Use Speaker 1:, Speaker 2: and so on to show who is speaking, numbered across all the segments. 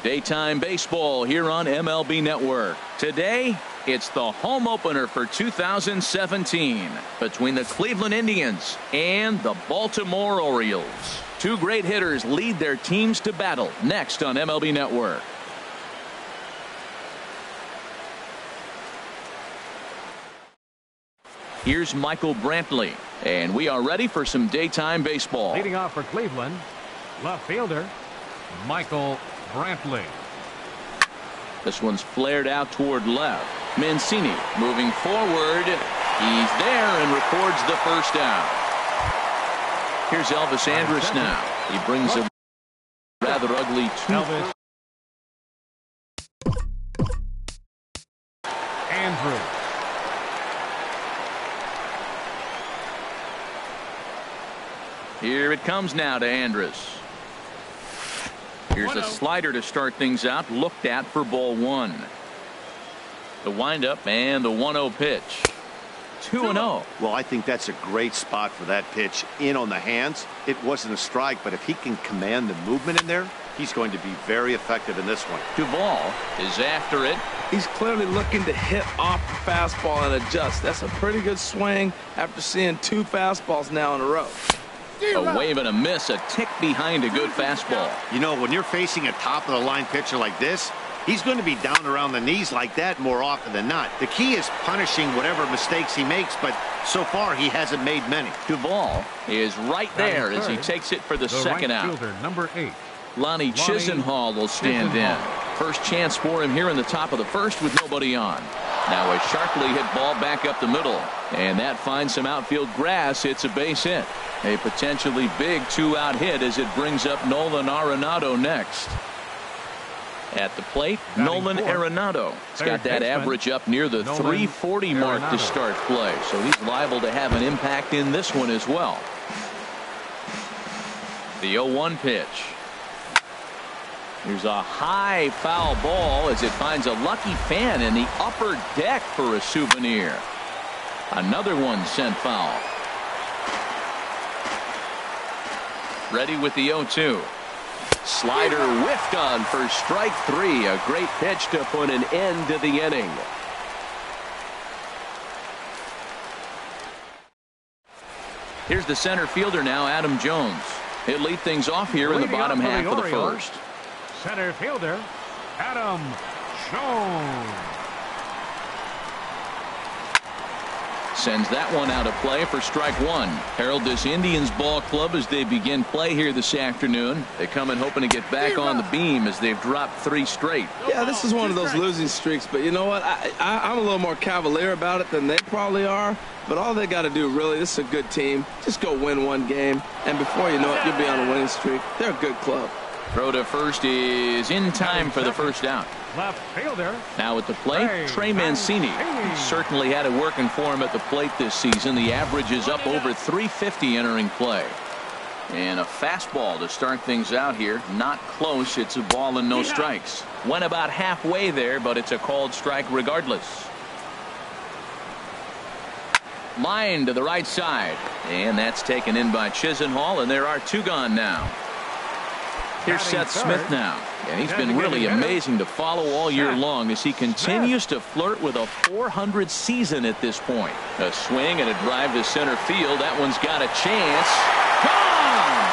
Speaker 1: Daytime baseball here on MLB Network. Today, it's the home opener for 2017 between the Cleveland Indians and the Baltimore Orioles. Two great hitters lead their teams to battle next on MLB Network. Here's Michael Brantley, and we are ready for some daytime baseball.
Speaker 2: Leading off for Cleveland, left fielder Michael Brantley.
Speaker 1: This one's flared out toward left. Mancini moving forward. He's there and records the first out. Here's Elvis Andrus now. He brings a rather ugly
Speaker 2: Elvis Andrus.
Speaker 1: Here it comes now to Andrus. Here's a slider to start things out, looked at for ball one. The windup and the 1-0 pitch. 2-0.
Speaker 3: Well, I think that's a great spot for that pitch in on the hands. It wasn't a strike, but if he can command the movement in there, he's going to be very effective in this one.
Speaker 1: Duvall is after it.
Speaker 4: He's clearly looking to hit off the fastball and adjust. That's a pretty good swing after seeing two fastballs now in a row.
Speaker 1: A wave and a miss, a tick behind a good fastball.
Speaker 3: You know, when you're facing a top-of-the-line pitcher like this, he's going to be down around the knees like that more often than not. The key is punishing whatever mistakes he makes, but so far he hasn't made many.
Speaker 1: Duvall is right there as he takes it for the second out.
Speaker 2: Fielder, number 8.
Speaker 1: Lonnie Chisenhall will stand in. First chance for him here in the top of the first with nobody on. Now a sharply hit ball back up the middle, and that finds some outfield grass. It's a base hit. A potentially big two-out hit as it brings up Nolan Arenado next. At the plate, Nolan Arenado. He's got that average up near the 340 mark to start play, so he's liable to have an impact in this one as well. The 0-1 pitch. Here's a high foul ball as it finds a lucky fan in the upper deck for a souvenir. Another one sent foul. Ready with the 0-2. Slider whiffed on for strike three. A great pitch to put an end to the inning. Here's the center fielder now, Adam Jones. He'll lead things off here in the bottom half of the first.
Speaker 2: Center fielder Adam Jones
Speaker 1: sends that one out of play for strike one. Herald this Indians ball club as they begin play here this afternoon. They come in hoping to get back on the beam as they've dropped 3 straight.
Speaker 4: Yeah, this is one of those losing streaks, but you know what? I'm a little more cavalier about it than they probably are. But all they got to do, really, this is a good team. Just go win one game, and before you know it, you'll be on a winning streak. They're a good club.
Speaker 1: Throw to first is in time for the first out.
Speaker 2: left fielder.
Speaker 1: Now at the plate, Trey Mancini. He certainly had it working for him at the plate this season. The average is up over 350 entering play. And a fastball to start things out here. Not close. It's a ball and no strikes. Went about halfway there, but it's a called strike regardless. Line to the right side. And that's taken in by Chisenhall, and there are 2 gone now. Here's Seth Smith now. And he's been really amazing to follow all year long as he continues to flirt with a .400 season at this point. A swing and a drive to center field. That one's got a chance. Gone!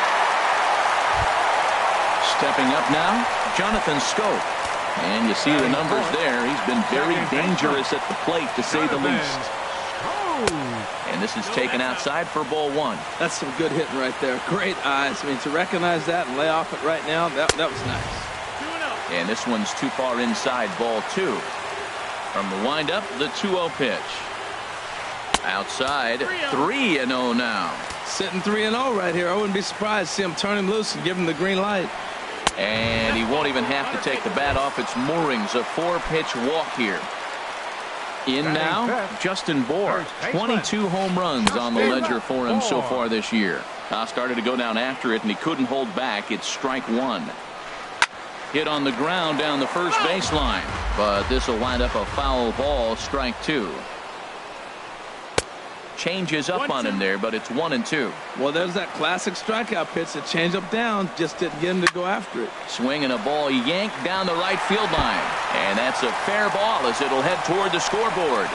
Speaker 1: Stepping up now, Jonathan Schoop. And you see the numbers there. He's been very dangerous at the plate, to say the least. And this is taken outside for ball 1.
Speaker 4: That's some good hitting right there. Great eyes. I mean, to recognize that and lay off it right now, that was nice.
Speaker 1: And this one's too far inside, ball 2. From the windup, the 2-0 pitch. Outside, 3-0 now.
Speaker 4: Sitting 3-0 right here. I wouldn't be surprised to see him turn him loose and give him the green light.
Speaker 1: And he won't even have to take the bat off its moorings. A 4-pitch walk here. In now, Justin Bour. 22 home runs on the ledger for him so far this year. Started to go down after it, and he couldn't hold back. It's strike 1. Hit on the ground down the first baseline, but this will wind up a foul ball, strike 2. changes up on him there, but it's 1-2.
Speaker 4: Well, there's that classic strikeout pitch. The changeup down just didn't get him to go after it.
Speaker 1: Swinging a ball yanked down the right field line. And that's a fair ball as it'll head toward the scoreboard.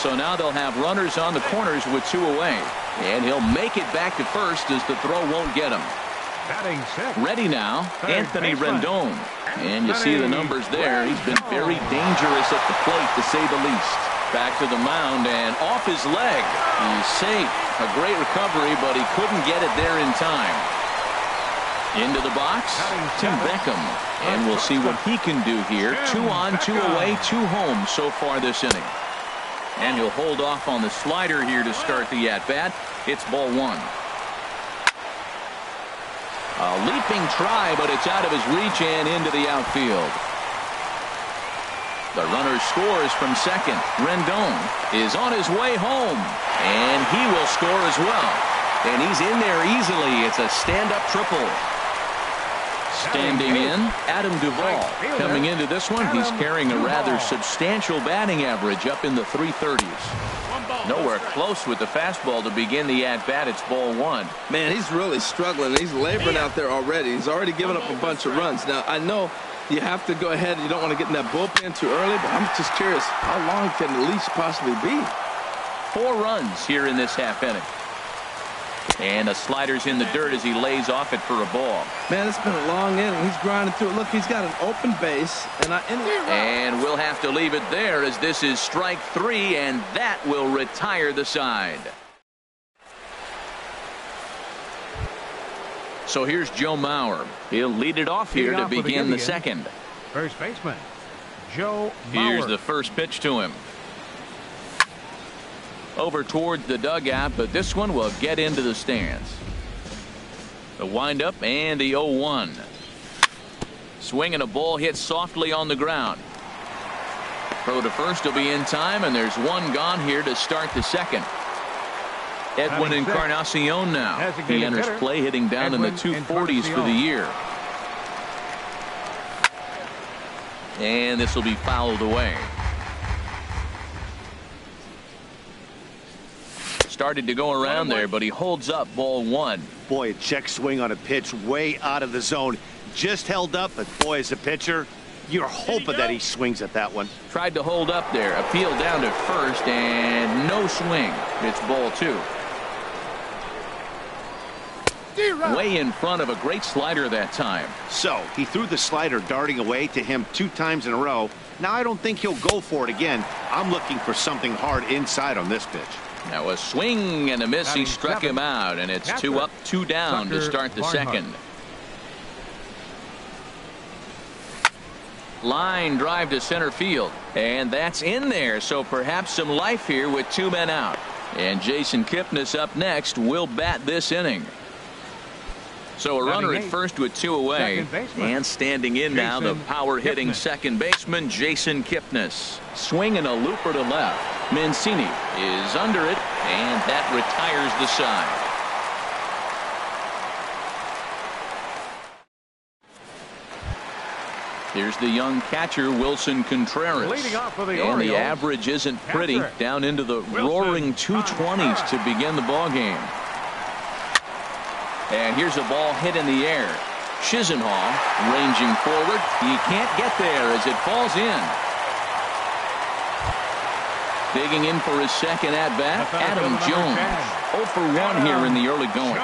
Speaker 1: So now they'll have runners on the corners with 2 away. And he'll make it back to first as the throw won't get him.
Speaker 2: Batting sixth.
Speaker 1: Ready now, Anthony
Speaker 2: baseman.
Speaker 1: Rendon. And you see the numbers there. He's been very dangerous at the plate, to say the least. Back to the mound and off his leg. He's safe. A great recovery, but he couldn't get it there in time. Into the box, Tim Beckham. And we'll see what he can do here. 2 on, 2 away, 2 home so far this inning. And he'll hold off on the slider here to start the at-bat. It's ball 1. A leaping try, but it's out of his reach and into the outfield. The runner scores from second. Rendon is on his way home, and he will score as well. And he's in there easily. It's a stand-up triple. Standing in, Adam Duvall. Coming into this one, he's carrying a rather substantial batting average up in the 330s. Nowhere close with the fastball to begin the at-bat. It's ball 1.
Speaker 4: Man, he's really struggling. He's laboring out there already. He's already given up a bunch of runs. Now, I know you have to go ahead. You don't want to get in that bullpen too early, but I'm just curious, how long can the leash possibly be?
Speaker 1: 4 runs here in this half inning. And the slider's in the dirt as he lays off it for a ball.
Speaker 4: Man, it's been a long inning. He's grinding through it. Look, he's got an open base.
Speaker 1: And we'll have to leave it there as this is strike 3, and that will retire the side. So here's Joe Mauer. He'll lead it off here to begin the second.
Speaker 2: First baseman, Joe Mauer.
Speaker 1: Here's the first pitch to him. Over towards the dugout, but this one will get into the stands. The windup and the 0-1. Swinging a ball hit softly on the ground. Throw to first will be in time, and there's 1 gone here to start the second. Edwin Encarnacion now. He enters play hitting down in the 240s for the year. And this will be fouled away. Started to go around there, but he holds up ball 1.
Speaker 3: Boy, a check swing on a pitch way out of the zone. Just held up, but boy, as a pitcher, you're hoping that he swings at that one.
Speaker 1: Tried to hold up there. Appeal down to first, and no swing. It's ball 2. Way in front of a great slider that time.
Speaker 3: So he threw the slider darting away to him 2 times in a row. Now I don't think he'll go for it again. I'm looking for something hard inside on this pitch.
Speaker 1: Now a swing and a miss. He struck him out, and it's 2 up, 2 down to start the second. Line drive to center field, and that's in there. So perhaps some life here with 2 men out. And Jason Kipnis up next will bat this inning. So a runner at first with 2 away, and standing in now the power hitting second baseman Jason Kipnis. Swinging a looper to left. Mancini is under it, and that retires the side. Here's the young catcher Wilson Contreras, and the average isn't pretty, down into the roaring 220s to begin the ball game. And here's a ball hit in the air. Chisenhall ranging forward. He can't get there as it falls in. Digging in for his second at-bat, Adam Jones. 0 for 1 here in the early going.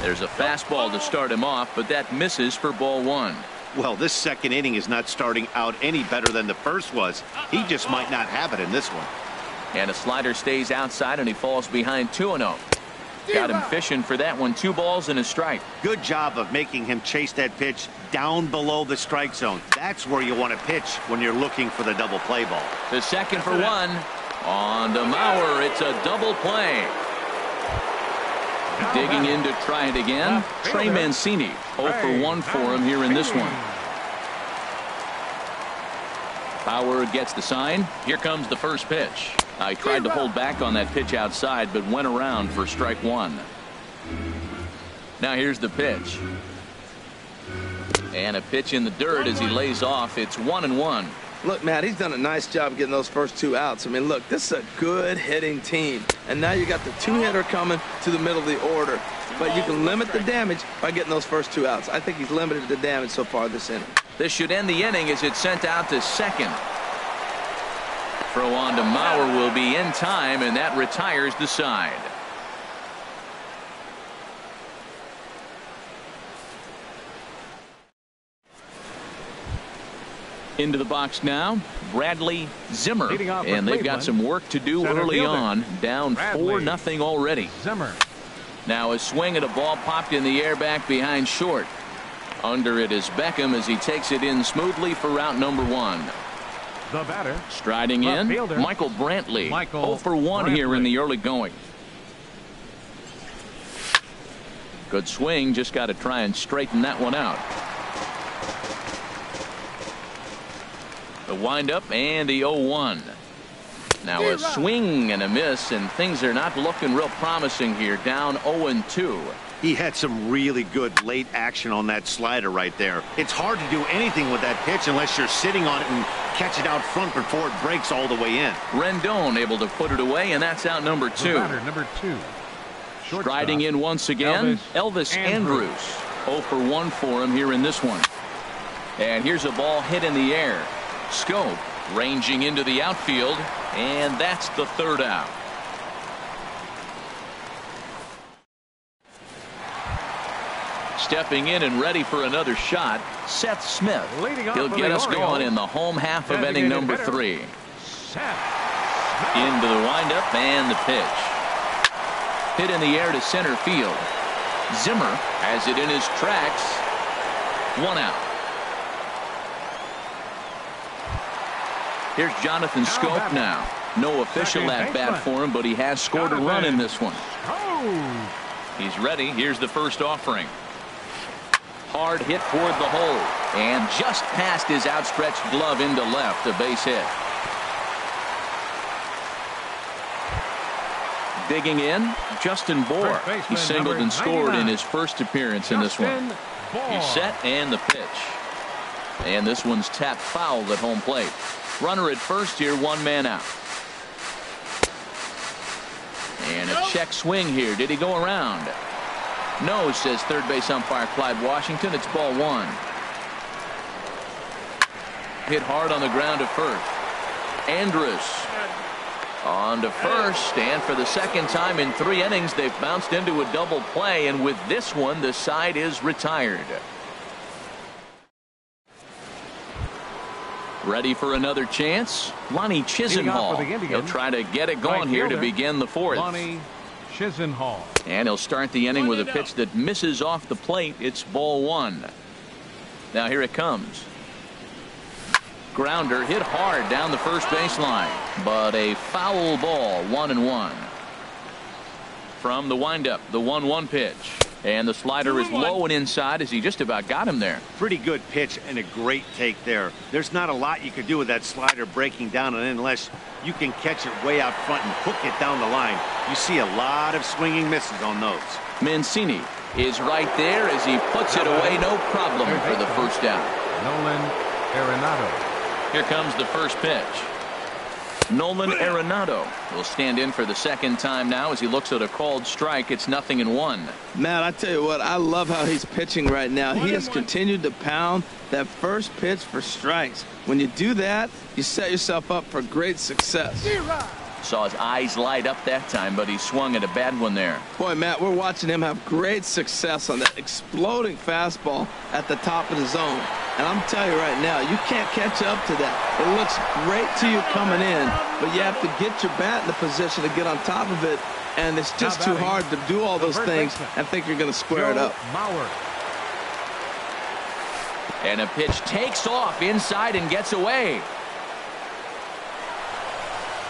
Speaker 1: There's a fastball to start him off, but that misses for ball 1.
Speaker 3: Well, this second inning is not starting out any better than the first was. He just might not have it in this one.
Speaker 1: And a slider stays outside, and he falls behind 2-0. Got him fishing for that one. 2 balls and a strike.
Speaker 3: Good job of making him chase that pitch down below the strike zone. That's where you want to pitch when you're looking for the double play ball.
Speaker 1: The second for 1. On to Mauer. It's a double play. Digging in to try it again. Trey Mancini. 0 for 1 for him here in this one. Power gets the sign. Here comes the first pitch. I tried to hold back on that pitch outside, but went around for strike 1. Now here's the pitch. And a pitch in the dirt as he lays off. It's 1-1.
Speaker 4: Look, Matt, he's done a nice job getting those first 2 outs. I mean, look, this is a good hitting team. And now you got the 2-hitter coming to the middle of the order. But you can limit the damage by getting those first 2 outs. I think he's limited the damage so far this inning.
Speaker 1: This should end the inning as it's sent out to second. Throw on to Mauer will be in time, and that retires the side. Into the box now, Bradley Zimmer, and they've got some work to do early on, down 4-0 already.
Speaker 2: Zimmer.
Speaker 1: Now a swing at a ball popped in the air back behind short. Under it is Beckham as he takes it in smoothly for route number 1.
Speaker 2: The batter.
Speaker 1: Striding in,
Speaker 2: fielder,
Speaker 1: Michael Brantley.
Speaker 2: Michael
Speaker 1: 0 for 1
Speaker 2: Brantley.
Speaker 1: here in the early going. Good swing, just got to try and straighten that one out. The windup and the 0-1. Now a swing and a miss, and things are not looking real promising here. Down 0-2.
Speaker 3: He had some really good late action on that slider right there. It's hard to do anything with that pitch unless you're sitting on it and catch it out front before it breaks all the way in.
Speaker 1: Rendon able to put it away, and that's out number 2.
Speaker 2: The batter, number 2.
Speaker 1: Striding in once again, Elvis Andrus. 0 for 1 for him here in this one. And here's a ball hit in the air. Scope ranging into the outfield, and that's the 3rd out. Stepping in and ready for another shot, Seth Smith. He'll get us going in the home half of inning number 3. Into the windup and the pitch. Hit in the air to center field. Zimmer has it in his tracks. 1 out. Here's Jonathan Scope now. No official at bat for him, but he has scored a run in this one. He's ready. Here's the first offering. Hard hit toward the hole, and just past his outstretched glove into left, a base hit. Digging in, Justin Bohr. He singled and scored in his first appearance in this one. He's set, and the pitch. And this one's tapped foul at home plate. Runner at first here, 1 man out. And a check swing here. Did he go around? No, says third base umpire Clyde Washington. It's ball 1. Hit hard on the ground to first. Andrus on to first, and for the second time in 3 innings, they've bounced into a double play, and with this one, the side is retired. Ready for another chance? Lonnie Chisenhall. He'll try to get it going here to begin the 4th.
Speaker 2: Lonnie Chisenhall.
Speaker 1: And he'll start the inning with a pitch that misses off the plate. It's ball 1. Now here it comes. Grounder hit hard down the first baseline, but a foul ball. 1-1. From the windup, the 1-1 pitch. And the slider is low and inside as he just about got him there.
Speaker 3: Pretty good pitch and a great take there. There's not a lot you could do with that slider breaking down and in unless you can catch it way out front and hook it down the line. You see a lot of swinging misses on those.
Speaker 1: Mancini is right there as he puts it away. No problem for the first down.
Speaker 2: Nolan Arenado.
Speaker 1: Here comes the first pitch. Nolan Arenado will stand in for the second time now as he looks at a called strike. It's 0-1.
Speaker 4: Matt, I tell you what, I love how he's pitching right now. He has continued to pound that first pitch for strikes. When you do that, you set yourself up for great success.
Speaker 1: Saw his eyes light up that time, but he swung at a bad one there.
Speaker 4: Boy, Matt, we're watching him have great success on that exploding fastball at the top of the zone. And I'm telling you right now, you can't catch up to that. It looks great to you coming in, but you have to get your bat in the position to get on top of it. And it's just too hard to do all those things and think you're going to square it up.
Speaker 1: And a pitch takes off inside and gets away.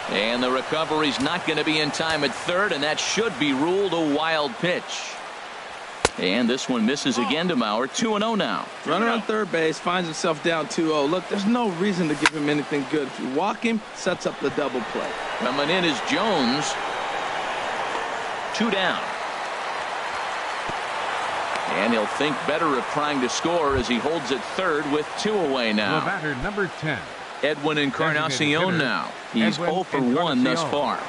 Speaker 1: And the recovery's not going to be in time at third, and that should be ruled a wild pitch. And this one misses again to Mauer. 2-0 now.
Speaker 4: Runner on third base finds himself down 2-0. Look, there's no reason to give him anything good. If you walk him, sets up the double play.
Speaker 1: Coming in is Jones. 2 down. And he'll think better of trying to score as he holds at third with 2 away now.
Speaker 2: The batter, number 10.
Speaker 1: Edwin Encarnacion now. He's 0 for 1 thus far.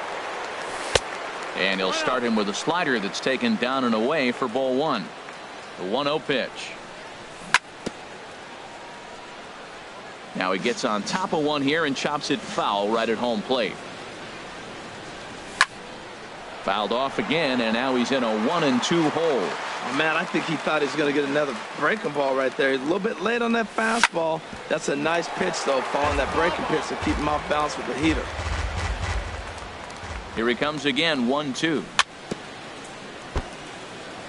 Speaker 1: And he'll start him with a slider that's taken down and away for ball 1. The 1-0 pitch. Now he gets on top of one here and chops it foul right at home plate. Fouled off again, and now he's in a 1-2 hole.
Speaker 4: Oh, man, I think he thought he was going to get another breaking ball right there. He's a little bit late on that fastball. That's a nice pitch, though, following that breaking pitch to keep him off balance with the heater.
Speaker 1: Here he comes again, 1-2.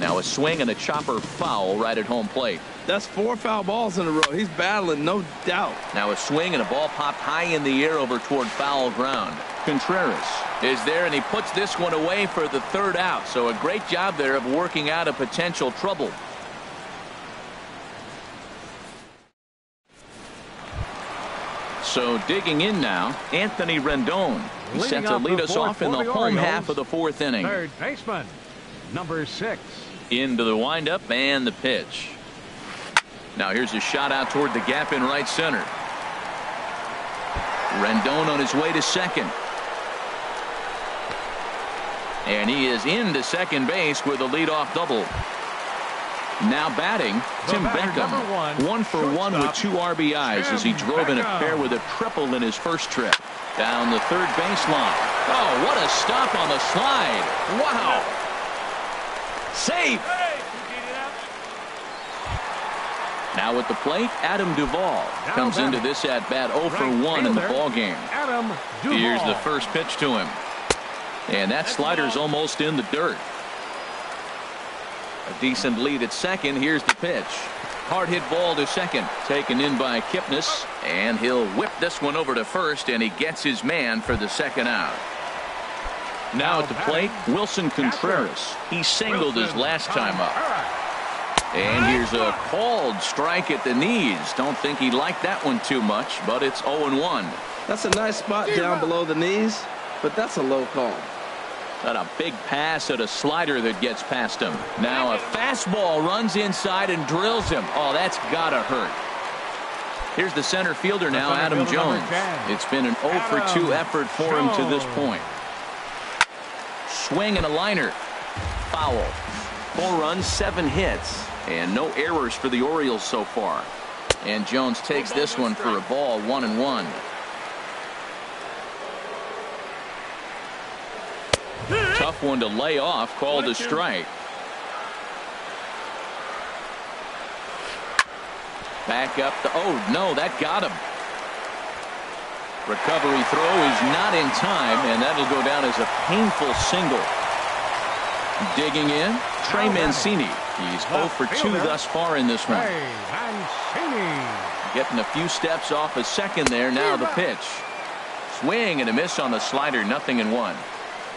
Speaker 1: Now a swing and a chopper foul right at home plate.
Speaker 4: That's 4 foul balls in a row. He's battling, no doubt.
Speaker 1: Now a swing and a ball popped high in the air over toward foul ground. Contreras is there, and he puts this one away for the 3rd out. So a great job there of working out a potential trouble. So digging in now, Anthony Rendon. He's set to lead us off in the home half of the 4th inning.
Speaker 2: Third baseman, number 6.
Speaker 1: Into the windup and the pitch. Now here's a shot out toward the gap in right center. Rendon on his way to second. And he is into second base with a leadoff double. Now batting, Tim Beckham. 1 for 1 with 2 RBIs as he drove in a pair with a triple in his first trip. Down the third baseline. Oh, what a stop on the slide. Wow. Safe. Now at the plate, Adam Duvall comes into this at bat 0 for 1 in the ball game. Here's the first pitch to him. And that slider's almost in the dirt. A decent lead at second. Here's the pitch. Hard hit ball to second. Taken in by Kipnis. And he'll whip this one over to first, and he gets his man for the 2nd out. Now at the plate, Wilson Contreras. He singled his last time up. And here's a called strike at the knees. Don't think he liked that one too much, but it's 0-1.
Speaker 4: That's a nice spot down below the knees, but that's a low call.
Speaker 1: Got a big pass at a slider that gets past him. Now a fastball runs inside and drills him. Oh, that's gotta hurt. Here's the center fielder now, Adam Jones. It's been an 0 for 2 effort for him to this point. Swing and a liner. Foul. 4 runs, 7 hits, and no errors for the Orioles so far. And Jones takes this one for a ball, 1-1. Tough one to lay off, called a strike. Back up the, oh no, that got him. Recovery throw is not in time, and that'll go down as a painful single. Digging in, Trey Mancini. He's 0 for 2 thus far in this one. Getting a few steps off a second there. Now the pitch. Swing and a miss on the slider. 0-1.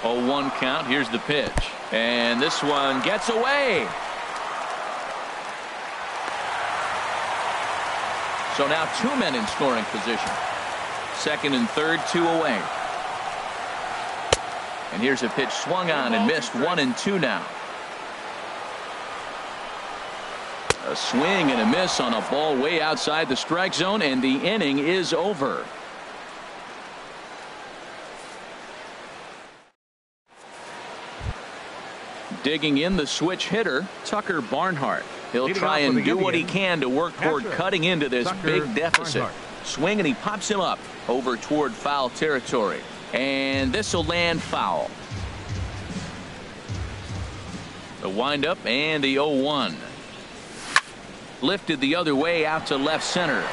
Speaker 1: 0-1 count. Here's the pitch. And this one gets away. So now 2 men in scoring position. Second and third, 2 away. And here's a pitch swung on and missed. 1-2 now. A swing and a miss on a ball way outside the strike zone, and the inning is over. Digging in, the switch hitter, Tucker Barnhart. He'll try and do what he can to work toward cutting into this big deficit. Swing, and he pops him up over toward foul territory. And this will land foul. The windup and the 0-1. Lifted the other way out to left center.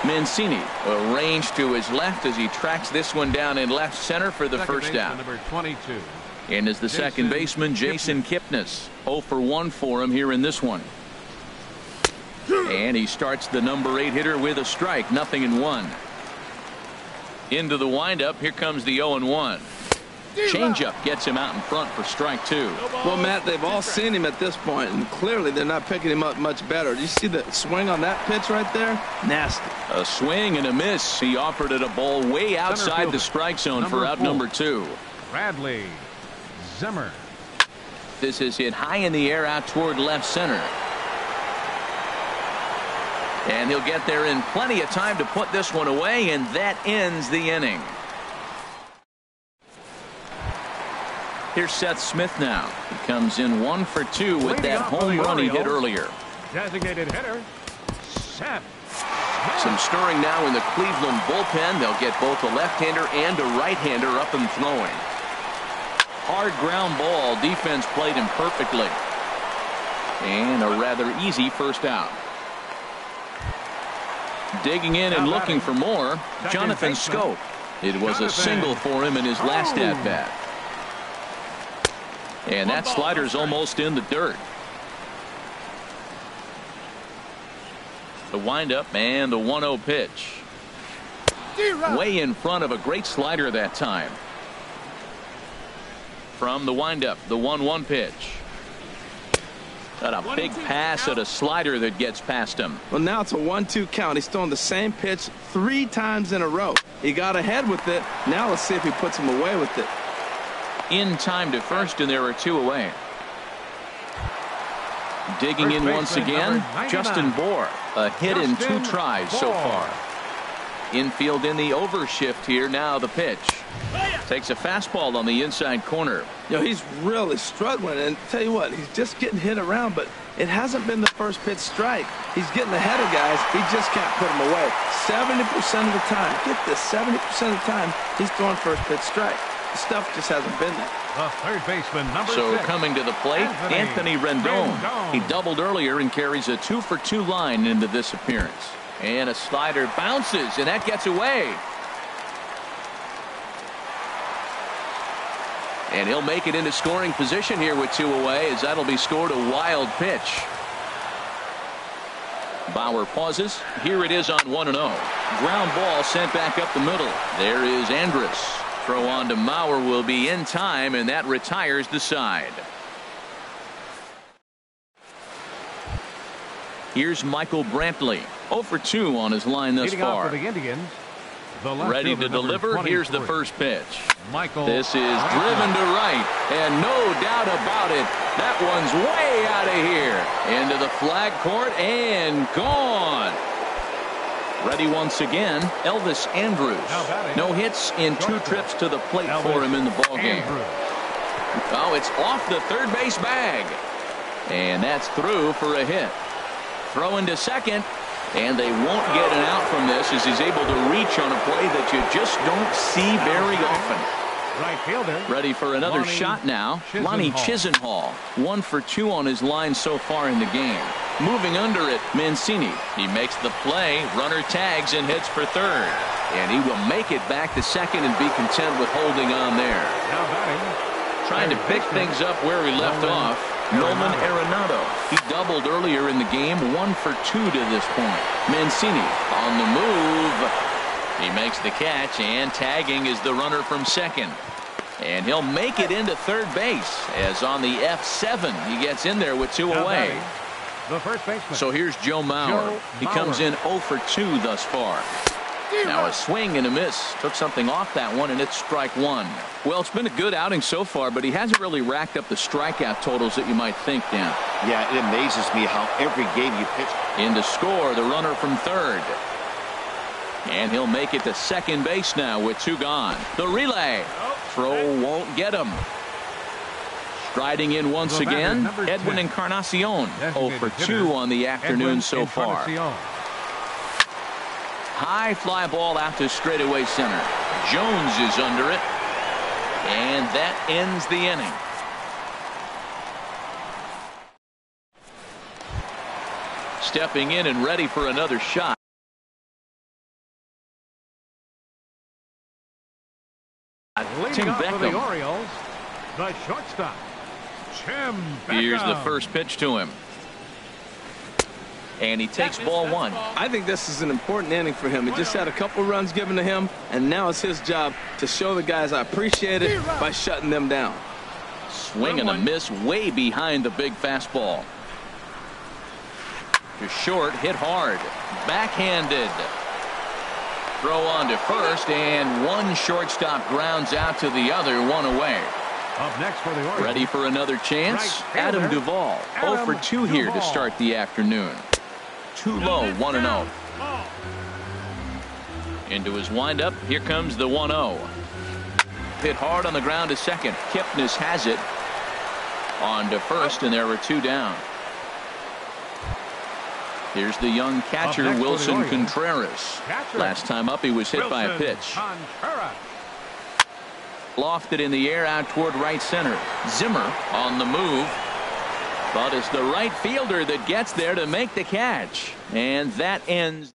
Speaker 1: Mancini arranged to his left as he tracks this one down in left center for the first out.
Speaker 2: Number 22.
Speaker 1: And as the second baseman, Jason Kipnis. 0 for 1 for him here in this one. And he starts the number 8 hitter with a strike. 0-1. Into the windup. Here comes the 0-1. Changeup gets him out in front for strike 2.
Speaker 4: Well, Matt, they've all seen him at this point, and clearly they're not picking him up much better. Do you see the swing on that pitch right there? Nasty.
Speaker 1: A swing and a miss. He offered it a ball way outside the strike zone for out number 2.
Speaker 2: Bradley Zimmer.
Speaker 1: This is hit high in the air out toward left center. And he'll get there in plenty of time to put this one away, and that ends the inning. Here's Seth Smith now. He comes in 1 for 2 with that home run he hit earlier.
Speaker 2: Designated hitter, Seth.
Speaker 1: Some stirring now in the Cleveland bullpen. They'll get both a left-hander and a right-hander up and throwing. Hard ground ball. Defense played him perfectly. And a rather easy first out. Digging in and looking for more, Jonathan Scope. It was a single for him in his last at-bat. And that slider's almost in the dirt. The windup and the 1-0 pitch. Way in front of a great slider that time. From the windup, the 1-1 pitch. Got a big pass at a slider that gets past him.
Speaker 4: Well, now it's a 1-2 count. He's throwing the same pitch 3 times in a row. He got ahead with it. Now let's see if he puts him away with it.
Speaker 1: In time to first, and there are 2 away. Digging in once again, Justin Bohr. A hit in 2 tries so far. Infield in the overshift here. Now the pitch. Takes a fastball on the inside corner.
Speaker 4: You know, he's really struggling, and tell you what, he's just getting hit around, but it hasn't been the first pitch strike. He's getting ahead of guys. He just can't put them away. 70% of the time, get this, 70% of the time, he's throwing first pitch strike. The stuff just hasn't been there.
Speaker 2: The third baseman, number 6.
Speaker 1: So coming to the plate, Anthony Rendon. He doubled earlier and carries a 2 for 2 line into this appearance. And a slider bounces, and that gets away. And he'll make it into scoring position here with 2 away, as that'll be scored a wild pitch. Bauer pauses. Here it is on 1-0. Ground ball sent back up the middle. There is Andrus. Throw on to Mauer will be in time, and that retires the side. Here's Michael Brantley. 0 for 2 on his line thus far.
Speaker 2: For the Indians,
Speaker 1: ready to deliver. Here's the first pitch.
Speaker 2: Michael.
Speaker 1: This is driven to right, and no doubt about it, that one's way out of here. Into the flag court and gone. Ready once again, Elvis Andrus. No hits in 2 trips to the plate for him in the ballgame. Oh, it's off the third base bag. And that's through for a hit. Throw into second, and they won't get an out from this as he's able to reach on a play that you just don't see very often.
Speaker 2: Right fielder.
Speaker 1: Ready for another shot now. Lonnie Chisenhall. 1 for 2 on his line so far in the game. Moving under it, Mancini. He makes the play. Runner tags and hits for third. And he will make it back to second and be content with holding on there.
Speaker 2: Now batting.
Speaker 1: Trying to pick things up where he left off. Nolan Arenado. He doubled earlier in the game. 1 for 2 to this point. Mancini on the move. He makes the catch, and tagging is the runner from second. And he'll make it into third base, as on the F7 he gets in there with 2 away.
Speaker 2: The first baseman.
Speaker 1: So here's Joe Mauer. He comes in 0 for 2 thus far. Now a swing and a miss. Took something off that one, and it's strike 1. Well, it's been a good outing so far, but he hasn't really racked up the strikeout totals that you might think, Dan.
Speaker 3: Yeah, it amazes me how every game you pitch.
Speaker 1: In to score, the runner from third. And he'll make it to second base now with 2 gone. The relay. Throw won't get him. Striding in once again, Edwin Encarnacion. 0 for 2 on the afternoon so far. High fly ball out to straightaway center. Jones is under it. And that ends the inning. Stepping in and ready for another shot. Tim Beckham.
Speaker 2: The Orioles, the shortstop, Tim Beckham.
Speaker 1: Here's the first pitch to him. And he takes ball 1.
Speaker 4: I think this is an important inning for him. He just had a couple runs given to him, and now it's his job to show the guys I appreciate it by shutting them down.
Speaker 1: Swing and a miss way behind the big fastball. To short, hit hard. Backhanded. Throw on to first, and one shortstop grounds out to the other, 1 away.
Speaker 2: Up next for the Orioles.
Speaker 1: Ready for another chance? Adam Duvall. 0 for 2 here to start the afternoon. too low. 1-0. Into his windup. Here comes the 1-0. Hit hard on the ground to second. Kipnis has it on to first, and there were 2 down. Here's the young catcher, Wilson Contreras. Last time up, he was hit by a pitch. Lofted in the air out toward right center. Zimmer on the move. But it's the right fielder that gets there to make the catch. And that ends.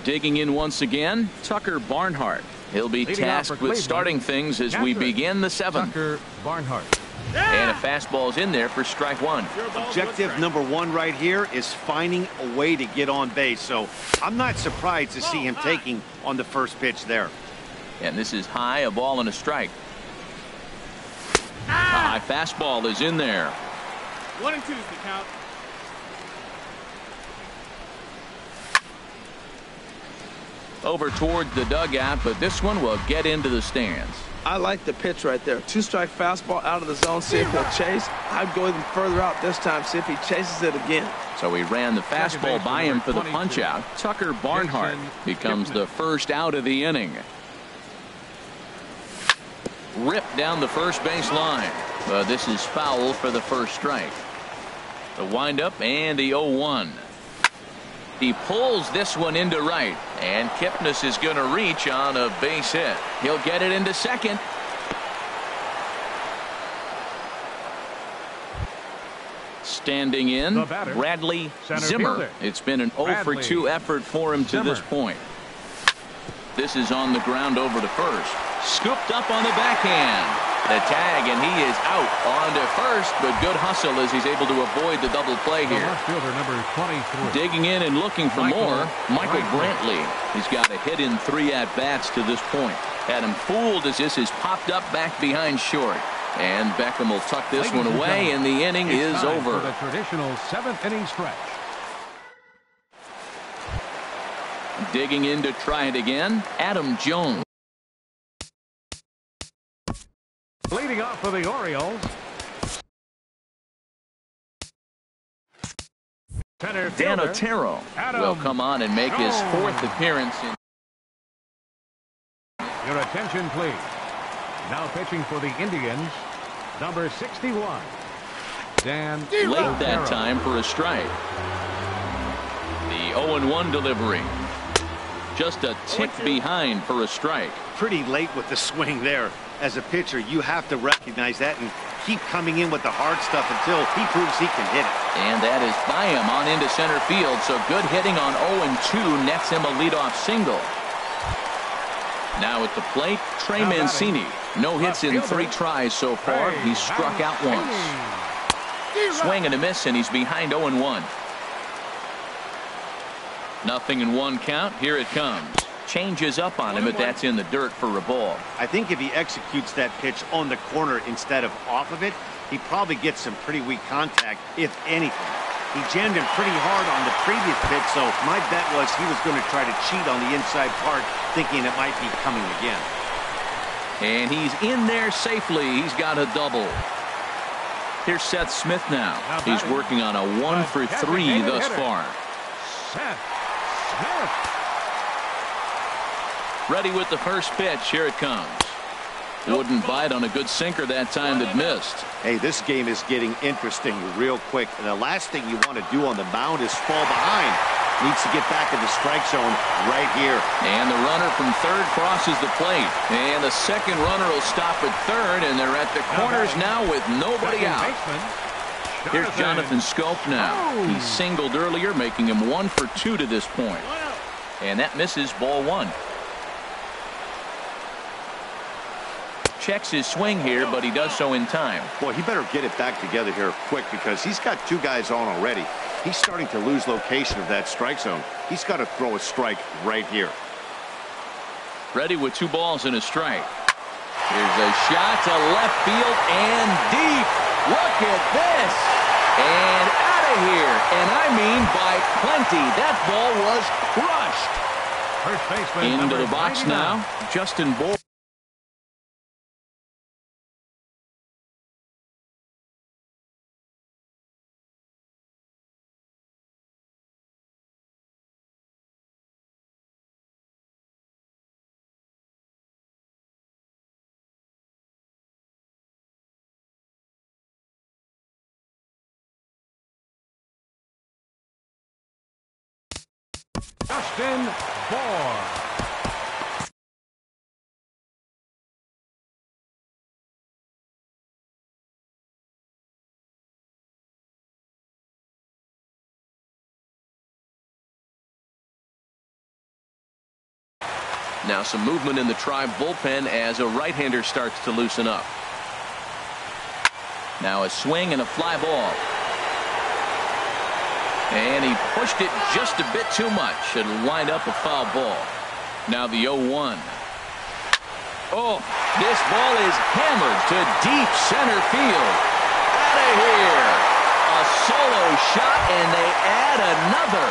Speaker 1: Digging in once again, Tucker Barnhart. He'll be tasked with starting things as we begin the 7th.
Speaker 2: Tucker Barnhart.
Speaker 1: And a fastball's in there for strike 1.
Speaker 3: Objective number 1 right here is finding a way to get on base. So I'm not surprised to see him taking on the first pitch there.
Speaker 1: And this is high, a ball and a strike. A high fastball is in there.
Speaker 5: 1 and 2 is the count.
Speaker 1: Over towards the dugout, but this one will get into the stands.
Speaker 4: I like the pitch right there. 2-strike fastball out of the zone. See if he'll chase. I'd go even further out this time. See if he chases it again.
Speaker 1: So he ran the fastball by him for the punch out. Tucker Barnhart becomes the first out of the inning. Ripped down the first base line. This is foul for the first strike. The windup and the 0-1. He pulls this one into right, and Kipnis is going to reach on a base hit. He'll get it into second. Standing in, Bradley Zimmer. It's been an 0-for-2 effort for him to this point. This is on the ground over to first. Scooped up on the backhand. The tag, and he is out on to first, but good hustle as he's able to avoid the double play here.
Speaker 2: Fielder number 23.
Speaker 1: Digging in and looking for more, Michael Brantley. He's got a hit in 3 at-bats to this point. Had him fooled as this is popped up back behind short. And Beckham will tuck this one away, and the inning is over.
Speaker 2: For the traditional 7th inning stretch.
Speaker 1: Digging in to try it again, Adam Jones.
Speaker 2: Leading off for the Orioles.
Speaker 1: Dan Otero will come on and make his 4th appearance.
Speaker 2: Your attention, please. Now pitching for the Indians, number 61, Dan
Speaker 1: Late
Speaker 2: Otero.
Speaker 1: that time for a strike. The 0-1 delivery. Just a tick behind for a strike.
Speaker 3: Pretty late with the swing there. As a pitcher, you have to recognize that and keep coming in with the hard stuff until he proves he can hit it.
Speaker 1: And that is by him on into center field. So good hitting on 0-2 nets him a leadoff single. Now at the plate, Trey Mancini. No hits in 3 tries so far. He's struck out once. Swing and a miss, and he's behind 0-1. 0-1 count. Here it comes. Changes up on him, but that's in the dirt for a ball.
Speaker 3: I think if he executes that pitch on the corner instead of off of it, he probably gets some pretty weak contact, if anything. He jammed him pretty hard on the previous pitch, so my bet was he was going to try to cheat on the inside part, thinking it might be coming again.
Speaker 1: And he's in there safely. He's got a double. Here's Seth Smith now. He's working on a 1-for-3 thus far.
Speaker 2: Seth Smith.
Speaker 1: Ready with the first pitch. Here it comes. Wouldn't bite on a good sinker that time that missed.
Speaker 3: Hey, this game is getting interesting real quick. And the last thing you want to do on the mound is fall behind. Needs to get back in the strike zone right here.
Speaker 1: And the runner from third crosses the plate. And the second runner will stop at third. And they're at the corners now with nobody out. Here's Jonathan Scope now. He singled earlier, making him 1-for-2 to this point. And that misses, ball 1. Checks his swing here, but he does so in time.
Speaker 3: Boy, he better get it back together here quick because he's got 2 guys on already. He's starting to lose location of that strike zone. He's got to throw a strike right here.
Speaker 1: Ready with 2 balls and a strike. Here's a shot to left field and deep. Look at this. And out of here. And I mean by plenty. That ball was crushed.
Speaker 2: First baseman
Speaker 1: Into the box
Speaker 2: 99.
Speaker 1: now, Justin Bour.
Speaker 2: Justin Bohr.
Speaker 1: Now some movement in the Tribe bullpen as a right-hander starts to loosen up. Now a swing and a fly ball. And he pushed it just a bit too much. It'll wind up a foul ball. Now the 0-1. Oh, this ball is hammered to deep center field. Out of here. A solo shot, and they add another.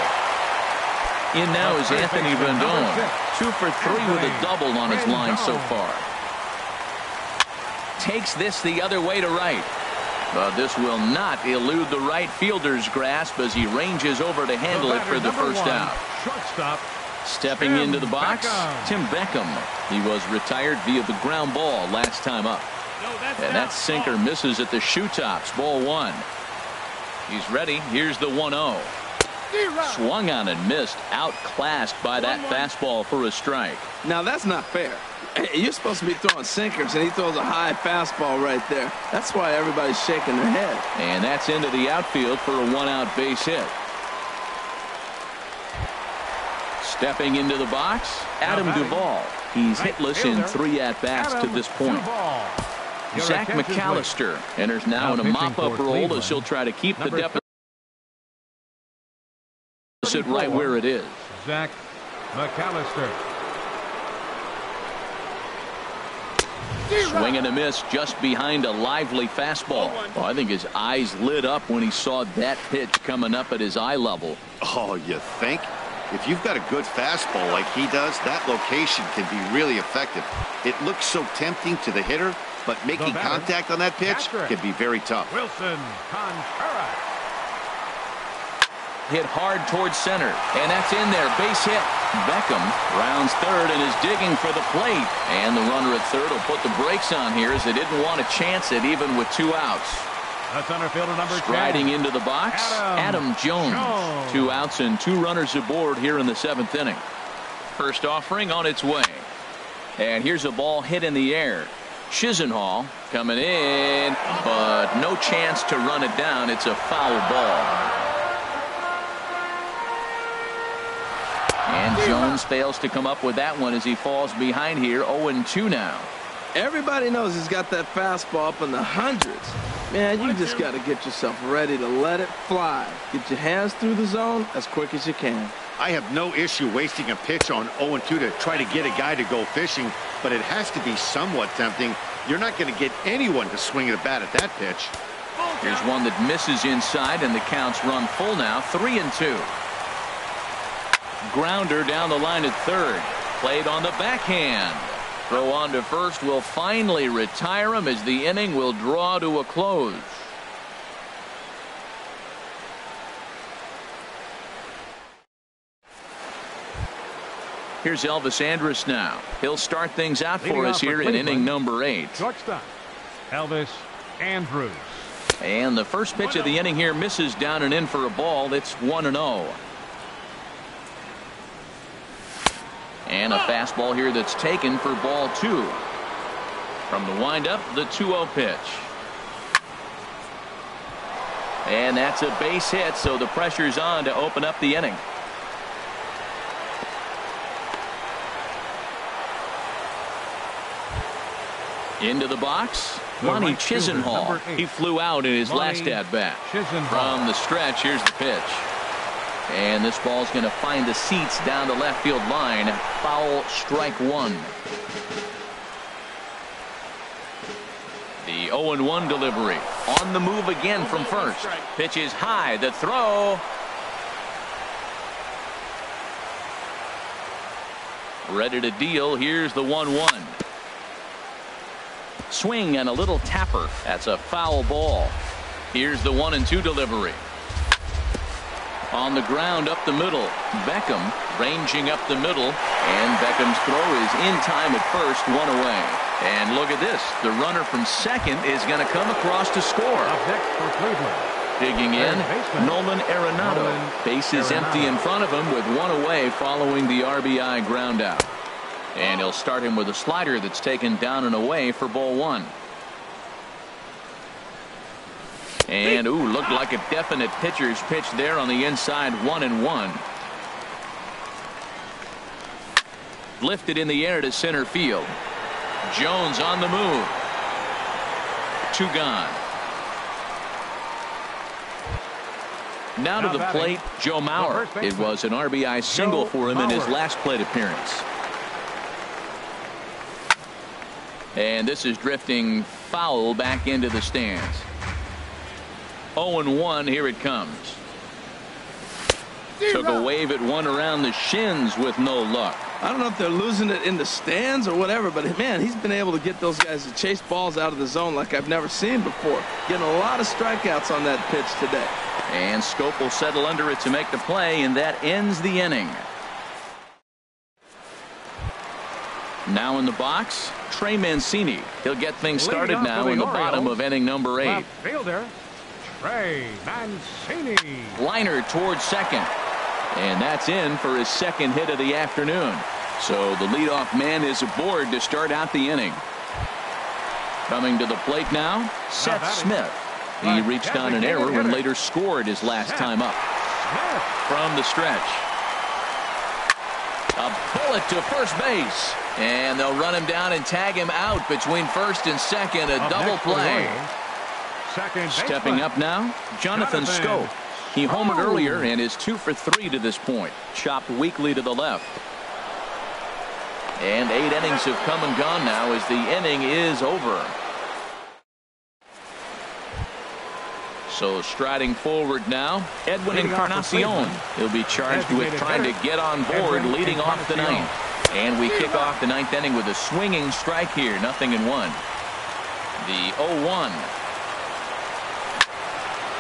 Speaker 1: In now is Anthony Rendon. 2 for 3 with a double on his line so far. Takes this the other way to right. But this will not elude the right fielder's grasp as he ranges over to handle it for the first out.
Speaker 2: Shortstop.
Speaker 1: Stepping into the box, Tim Beckham. He was retired via the ground ball last time up. And that sinker misses at the shoe tops. Ball 1. He's ready. Here's the 1-0. Swung on and missed. Outclassed by that fastball for a strike.
Speaker 4: Now that's not fair. You're supposed to be throwing sinkers, and he throws a high fastball right there. That's why everybody's shaking their head.
Speaker 1: And that's into the outfield for a 1-out base hit. Stepping into the box, Adam Duvall. He's hitless in 3 at-bats to this point. Zach McAllister enters now in a mop-up role as he'll try to keep the deficit right where it is.
Speaker 2: Zach McAllister.
Speaker 1: Swing and a miss just behind a lively fastball. Oh, I think his eyes lit up when he saw that pitch coming up at his eye level.
Speaker 3: Oh, you think? If you've got a good fastball like he does, that location can be really effective. It looks so tempting to the hitter, but making contact on that pitch can be very tough.
Speaker 2: Wilson Contreras.
Speaker 1: Hit hard towards center, and that's in there. Base hit. Beckham rounds third and is digging for the plate. And the runner at third will put the brakes on here as they didn't want to chance it even with 2 outs.
Speaker 2: That's center fielder number 10.
Speaker 1: Striding into the box, Adam Jones. 2 outs and 2 runners aboard here in the 7th inning. First offering on its way. And here's a ball hit in the air. Chisenhall coming in, but no chance to run it down. It's a foul ball. And Jones fails to come up with that one as he falls behind here. 0-2 now.
Speaker 4: Everybody knows he's got that fastball up in the hundreds. Man, you just got to get yourself ready to let it fly. Get your hands through the zone as quick as you can.
Speaker 3: I have no issue wasting a pitch on 0-2 to try to get a guy to go fishing, but it has to be somewhat tempting. You're not going to get anyone to swing at a bat at that pitch.
Speaker 1: Here's one that misses inside, and the counts run full now. 3-2. Grounder down the line at third. Played on the backhand. Throw on to first will finally retire him as the inning will draw to a close. Here's Elvis Andrus now. He'll start things out for us here in inning number 8.
Speaker 2: Shortstop, Elvis Andrus.
Speaker 1: And the first pitch of the inning here misses down and in for a ball. It's 1-0. And a fastball here that's taken for ball 2. From the windup, the 2-0 pitch. And that's a base hit, so the pressure's on to open up the inning. Into the box, Lonnie Chisenhall. He flew out in his last at-bat. From the stretch, here's the pitch. And this ball's going to find the seats down the left field line. Foul, strike 1. The 0-1 delivery. On the move again from first. Pitch is high. The throw. Ready to deal. Here's the 1-1. Swing and a little tapper. That's a foul ball. Here's the 1-2 delivery. On the ground up the middle. Beckham ranging up the middle. And Beckham's throw is in time at first. 1 away. And look at this. The runner from second is going to come across to score.
Speaker 2: Up next for Cleveland,
Speaker 1: Digging in, Nolan Arenado. Base is empty in front of him with one away following the RBI ground out. And he'll start him with a slider that's taken down and away for ball one. And, looked like a definite pitcher's pitch there on the inside, 1-1. Lifted in the air to center field. Jones on the move. 2 gone. Now to the plate, Joe Mauer. It was an RBI single for him in his last plate appearance. And this is drifting foul back into the stands. 0-1, here it comes. Took a wave at one around the shins with no luck.
Speaker 4: I don't know if they're losing it in the stands or whatever, but man, he's been able to get those guys to chase balls out of the zone like I've never seen before. Getting a lot of strikeouts on that pitch today.
Speaker 1: And Scope will settle under it to make the play, and that ends the inning. Now in the box, Trey Mancini. He'll get things started now in the bottom of inning number 8.
Speaker 2: Left fielder, Trey Mancini.
Speaker 1: Liner towards second. And that's in for his second hit of the afternoon. So the leadoff man is aboard to start out the inning. Coming to the plate now, Seth Smith. He reached on an error and later scored his last time up. From the stretch. A bullet to first base. And they'll run him down and tag him out between first and second. A double play. Stepping up now, Jonathan Scope. He homered earlier and is 2 for 3 to this point. Chopped weakly to the left. And 8 innings have come and gone now as the inning is over. So striding forward now, Edwin Encarnacion. He'll be charged with trying to get on board leading off the ninth. And we kick off the ninth inning with a swinging strike here. 0-1. The 0-1.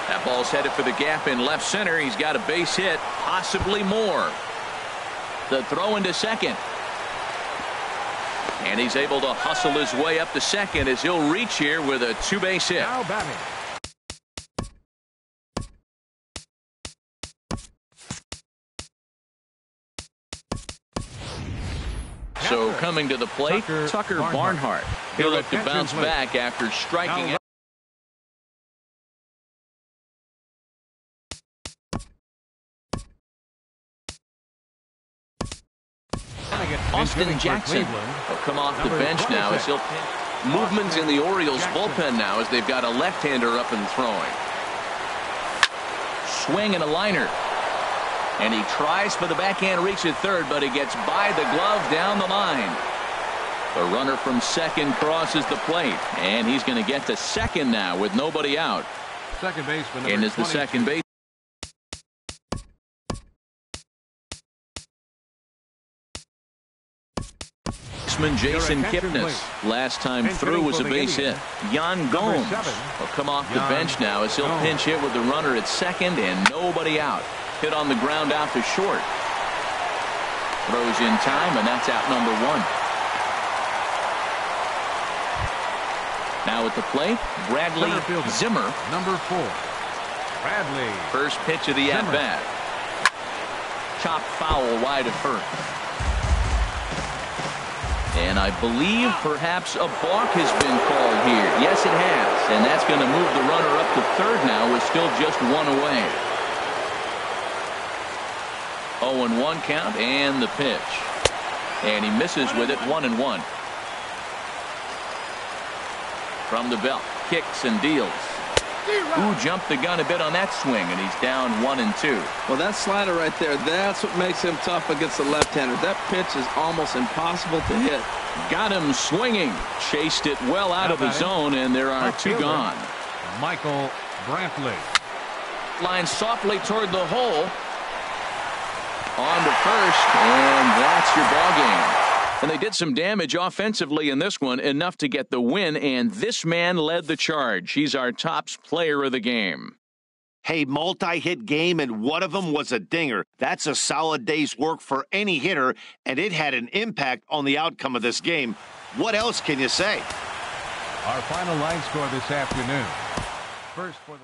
Speaker 1: That ball's headed for the gap in left center. He's got a base hit, possibly more. The throw into second. And he's able to hustle his way up to second as he'll reach here with a 2-base hit.
Speaker 2: Now batting.
Speaker 1: So coming to the plate, Tucker Barnhart. He'll look to bounce back after striking out. Austin Jackson will come off the bench now as he'll pin. Movements in the Orioles bullpen now as they've got a left-hander up and throwing. Swing and a liner. And he tries for the backhand reach at third, but he gets by the glove down the line. The runner from second crosses the plate, and he's going to get to second now with nobody out.
Speaker 2: Second baseman number
Speaker 1: And is the
Speaker 2: 22.
Speaker 1: second base. Jason Kipnis. Last time through was a base hit. Yan Gomes will come off the bench now as he'll pinch hit with the runner at second and nobody out. Hit on the ground out to short. Throws in time, and that's out number 1. Now at the plate, Bradley Zimmer.
Speaker 2: Number 4. Bradley.
Speaker 1: First pitch of the at-bat. Chop foul wide of first. And I believe perhaps a balk has been called here. Yes, it has. And that's going to move the runner up to third now with still just 1 away. 0-1 count and the pitch. And he misses with it. 1-1. From the belt. Kicks and deals. Jumped the gun a bit on that swing, and he's down 1-2.
Speaker 4: Well, that slider right there, that's what makes him tough against the left-hander. That pitch is almost impossible to hit.
Speaker 1: Got him swinging. Chased it well out of the zone, and there are 2 gone.
Speaker 2: Michael Brantley.
Speaker 1: Line softly toward the hole. On to first, and that's your ball game. And they did some damage offensively in this one, enough to get the win, and this man led the charge. He's our top player of the game.
Speaker 3: Hey, multi-hit game, and one of them was a dinger. That's a solid day's work for any hitter, and it had an impact on the outcome of this game. What else can you say?
Speaker 2: Our final line score this afternoon. First for the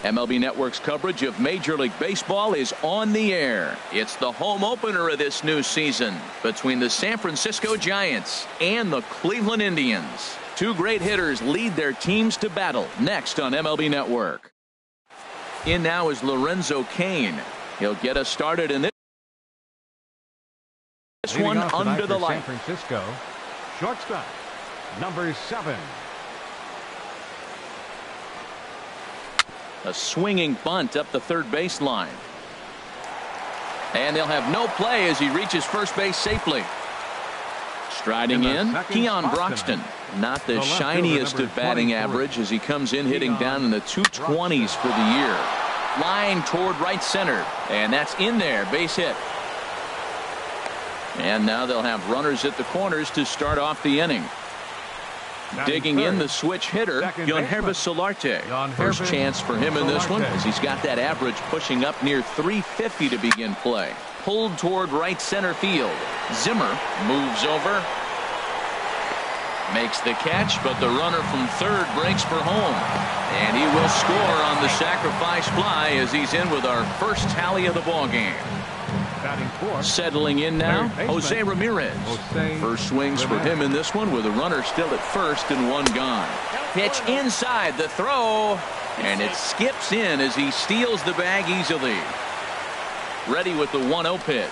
Speaker 1: MLB Network's coverage of Major League Baseball is on the air. It's the home opener of this new season between the San Francisco Giants and the Cleveland Indians. Two great hitters lead their teams to battle next on MLB Network. In now is Lorenzo Cain. He'll get us started in this one under the light.
Speaker 2: San Francisco, shortstop, number 7.
Speaker 1: A swinging bunt up the third baseline. And they'll have no play as he reaches first base safely. Striding in, Keon Broxton. Not the shiniest of batting average as he comes in hitting down in the 220s for the year. Line toward right center. And that's in there. Base hit. And now they'll have runners at the corners to start off the inning. Digging in the switch hitter, Yangervis Solarte. First chance for him in this one as he's got that average pushing up near 350 to begin play. Pulled toward right center field. Zimmer moves over. Makes the catch, but the runner from third breaks for home. And he will score on the sacrifice fly as he's in with our first tally of the ballgame. Settling in now, Jose Ramirez. First swings for him in this one with a runner still at first and one gone. Pitch inside the throw, and it skips in as he steals the bag easily. Ready with the 1-0 pitch.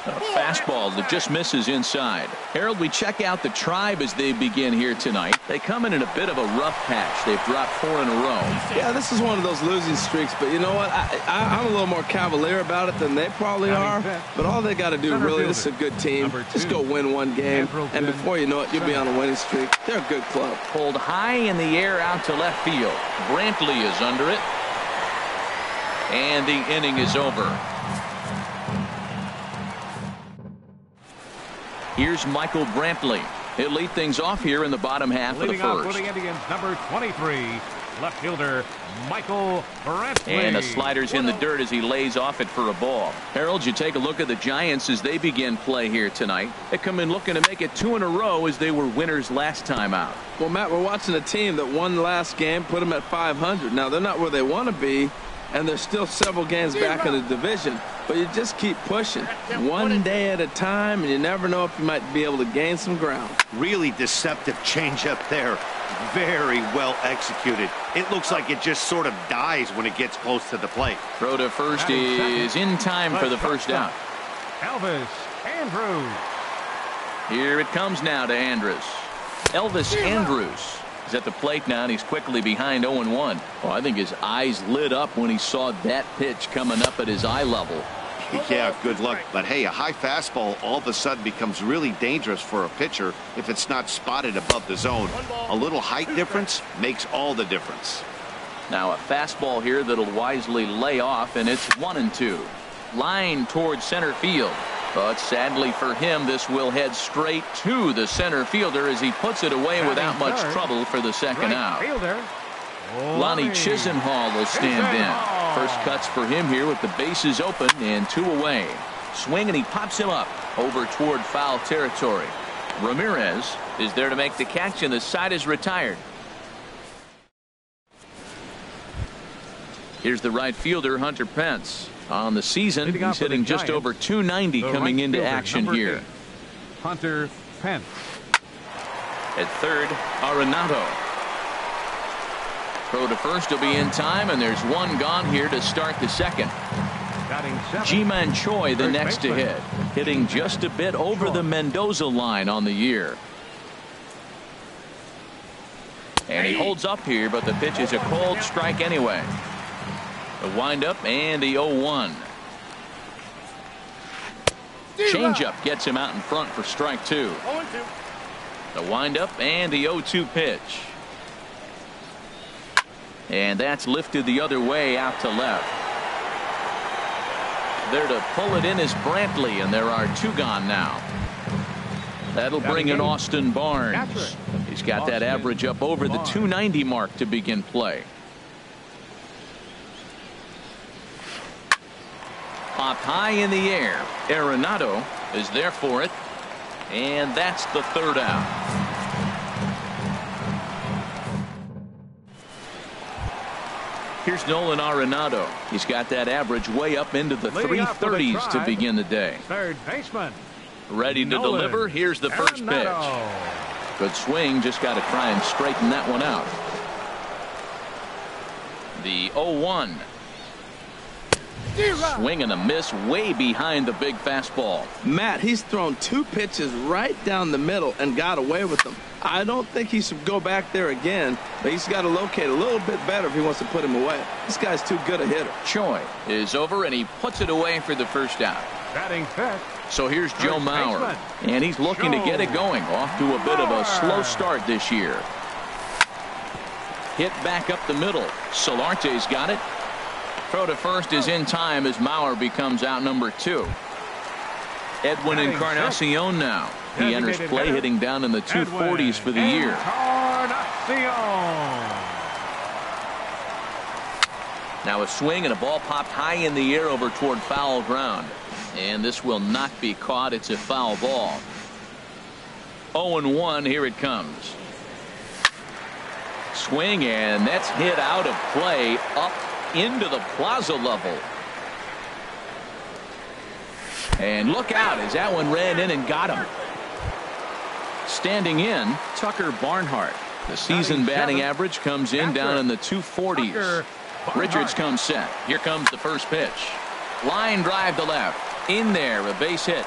Speaker 1: A fastball that just misses inside. Harold, we check out the Tribe as they begin here tonight. They come in a bit of a rough patch. They've dropped 4 in a row.
Speaker 4: Yeah, this is one of those losing streaks, but you know what? I'm a little more cavalier about it than they probably are. But all they got to do, really, this is a good team. Just go win one game, and before you know it, you'll be on a winning streak. They're a good club.
Speaker 1: Pulled high in the air out to left field. Brantley is under it. And the inning is over. Here's Michael Brantley. He'll lead things off here in the bottom half of the
Speaker 2: Leading off
Speaker 1: first.
Speaker 2: for the Indians, number 23, left fielder Michael Brantley.
Speaker 1: And the slider's in the dirt as he lays off it for a ball. Harold, you take a look at the Giants as they begin play here tonight. They come in looking to make it 2 in a row as they were winners last time out.
Speaker 4: Well, Matt, we're watching a team that won last game, put them at 500. Now, they're not where they want to be, and they're still several games back in the division. But you just keep pushing one day at a time, and you never know if you might be able to gain some ground.
Speaker 3: Really deceptive changeup there. Very well executed. It looks like it just sort of dies when it gets close to the plate.
Speaker 1: Throw to first is in time for the first out.
Speaker 2: Elvis Andrus.
Speaker 1: Here it comes now to Andrus. Elvis Andrus is at the plate now, and he's quickly behind 0-1. Oh, I think his eyes lit up when he saw that pitch coming up at his eye level.
Speaker 6: Yeah, good luck. But hey, a high fastball all of a sudden becomes really dangerous for a pitcher if it's not spotted above the zone. A little height difference makes all the difference.
Speaker 1: Now a fastball here that'll wisely lay off, and it's 1-2. Line towards center field. But sadly for him, this will head straight to the center fielder as he puts it away without much trouble for the second out. Lonnie Chisenhall will stand in. First cuts for him here with the bases open and 2 away. Swing, and he pops him up over toward foul territory. Ramirez is there to make the catch, and the side is retired. Here's the right fielder, Hunter Pence. On the season, he's hitting just over 290 coming into action here.
Speaker 2: Hunter Pence.
Speaker 1: At third, Arenado. Throw to first will be in time, and there's one gone here to start the second. Ji-Man Choi the next to hit, hitting just a bit over the Mendoza line on the year. And he holds up here, but the pitch is a cold strike anyway. The windup and the 0-1. Changeup gets him out in front for strike 2. The windup and the 0-2 pitch. And that's lifted the other way out to left. There to pull it in is Brantley, and there are 2 gone now. That'll bring in Austin Barnes. He's got that average up over the 290 mark to begin play. Popped high in the air. Arenado is there for it. And that's the third out. Here's Nolan Arenado. He's got that average way up into the
Speaker 2: Leading off with a
Speaker 1: 330s to
Speaker 2: drive,
Speaker 1: begin the day.
Speaker 2: Third baseman.
Speaker 1: Ready to
Speaker 2: Nolan
Speaker 1: deliver. Here's the first
Speaker 2: Arenado.
Speaker 1: pitch. Good swing. Just got to try and straighten that one out. The 0-1. Swing and a miss way behind the big fastball.
Speaker 4: Matt, he's thrown 2 pitches right down the middle and got away with them. I don't think he should go back there again, but he's got to locate a little bit better if he wants to put him away. This guy's too good a hitter.
Speaker 1: Choi is over, and he puts it away for the first out.
Speaker 2: Batting fifth.
Speaker 1: So here's Joe
Speaker 2: First
Speaker 1: Mauer,
Speaker 2: baseman.
Speaker 1: and he's looking to get it going. Off to a bit of a slow start this year. Hit back up the middle. Solarte's got it. Throw to first is in time as Mauer becomes out number 2. Edwin Encarnacion now. He enters play hitting down in the 240s for the year. Now a swing and a ball popped high in the air over toward foul ground. And this will not be caught. It's a foul ball. 0-1. Here it comes. Swing, and that's hit out of play up into the plaza level. And look out as that one ran in and got him. Standing in, Tucker Barnhart. The season batting average comes in down in the 240s. Richards comes set. Here comes the first pitch. Line drive to left. In there, a base hit.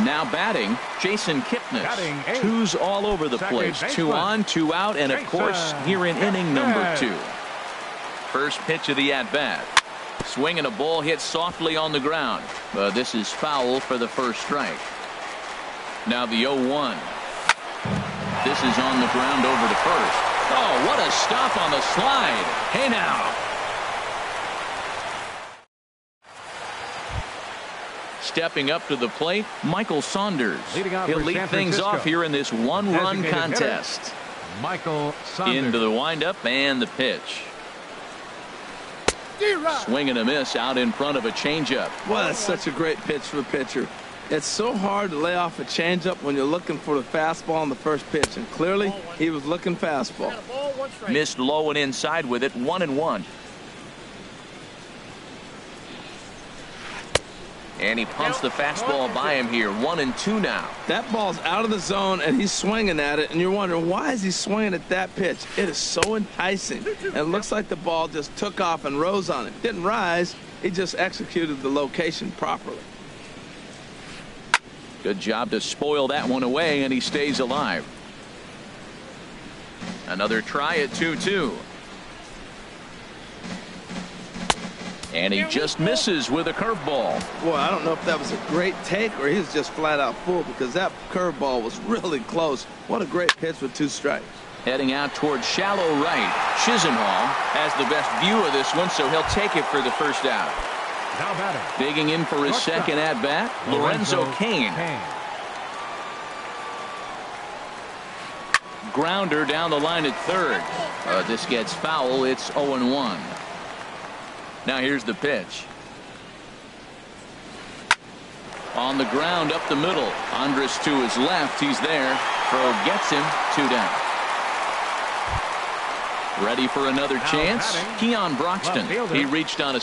Speaker 1: Now batting, Jason Kipnis. 2's all over the place. 2 on, 2 out, and of course here in inning number 2. First pitch of the at-bat. Swing and a ball hit softly on the ground. But this is foul for the first strike. Now the 0-1. This is on the ground over to first. Oh, what a stop on the slide. Hey now. Stepping up to the plate, Michael Saunders. He'll lead things off here in this one-run contest.
Speaker 2: Michael Saunders.
Speaker 1: Into the windup and the pitch. Swing and a miss out in front of a changeup.
Speaker 4: Well, that's such a great pitch for a pitcher. It's so hard to lay off a changeup when you're looking for the fastball on the first pitch, and clearly he was looking fastball.
Speaker 1: Missed low and inside with it. 1-1. And he pumps the fastball by him here. 1-2 now.
Speaker 4: That ball's out of the zone, and he's swinging at it, and you're wondering, why is he swinging at that pitch? It is so enticing. And it looks like the ball just took off and rose on him. Didn't rise. He just executed the location properly.
Speaker 1: Good job to spoil that one away, and he stays alive. Another try at 2-2. And he just misses with a curveball.
Speaker 4: Boy, I don't know if that was a great take or he was just flat out full, because that curveball was really close. What a great pitch with 2 strikes.
Speaker 1: Heading out towards shallow right. Chisenhall has the best view of this one, so he'll take it for the first out.
Speaker 2: Now batting.
Speaker 1: Digging in for his second at bat, Lorenzo Cain. Grounder down the line at third. This gets foul. It's 0-1. Now here's the pitch. On the ground up the middle. Andrus to his left. He's there. Throw gets him. 2 down. Ready for another chance. Keon Broxton. He reached on a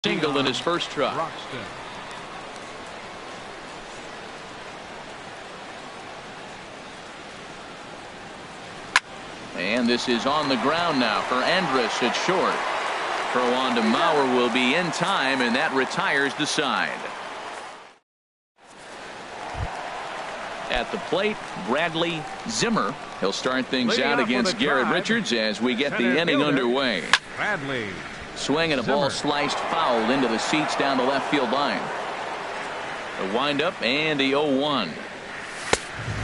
Speaker 1: Single in his first try.
Speaker 2: Broxton.
Speaker 1: And this is on the ground now for Andrus at short. Throw on to Maurer will be in time, and that retires the side. At the plate, Bradley Zimmer. He'll start things
Speaker 2: Leading
Speaker 1: out
Speaker 2: off
Speaker 1: against
Speaker 2: with a
Speaker 1: Garrett
Speaker 2: drive,
Speaker 1: Richards as we get the
Speaker 2: center
Speaker 1: inning
Speaker 2: fielder,
Speaker 1: underway.
Speaker 2: Bradley.
Speaker 1: Swing and a ball
Speaker 2: Zimmer.
Speaker 1: sliced foul into the seats down the left field line. The windup and the 0-1.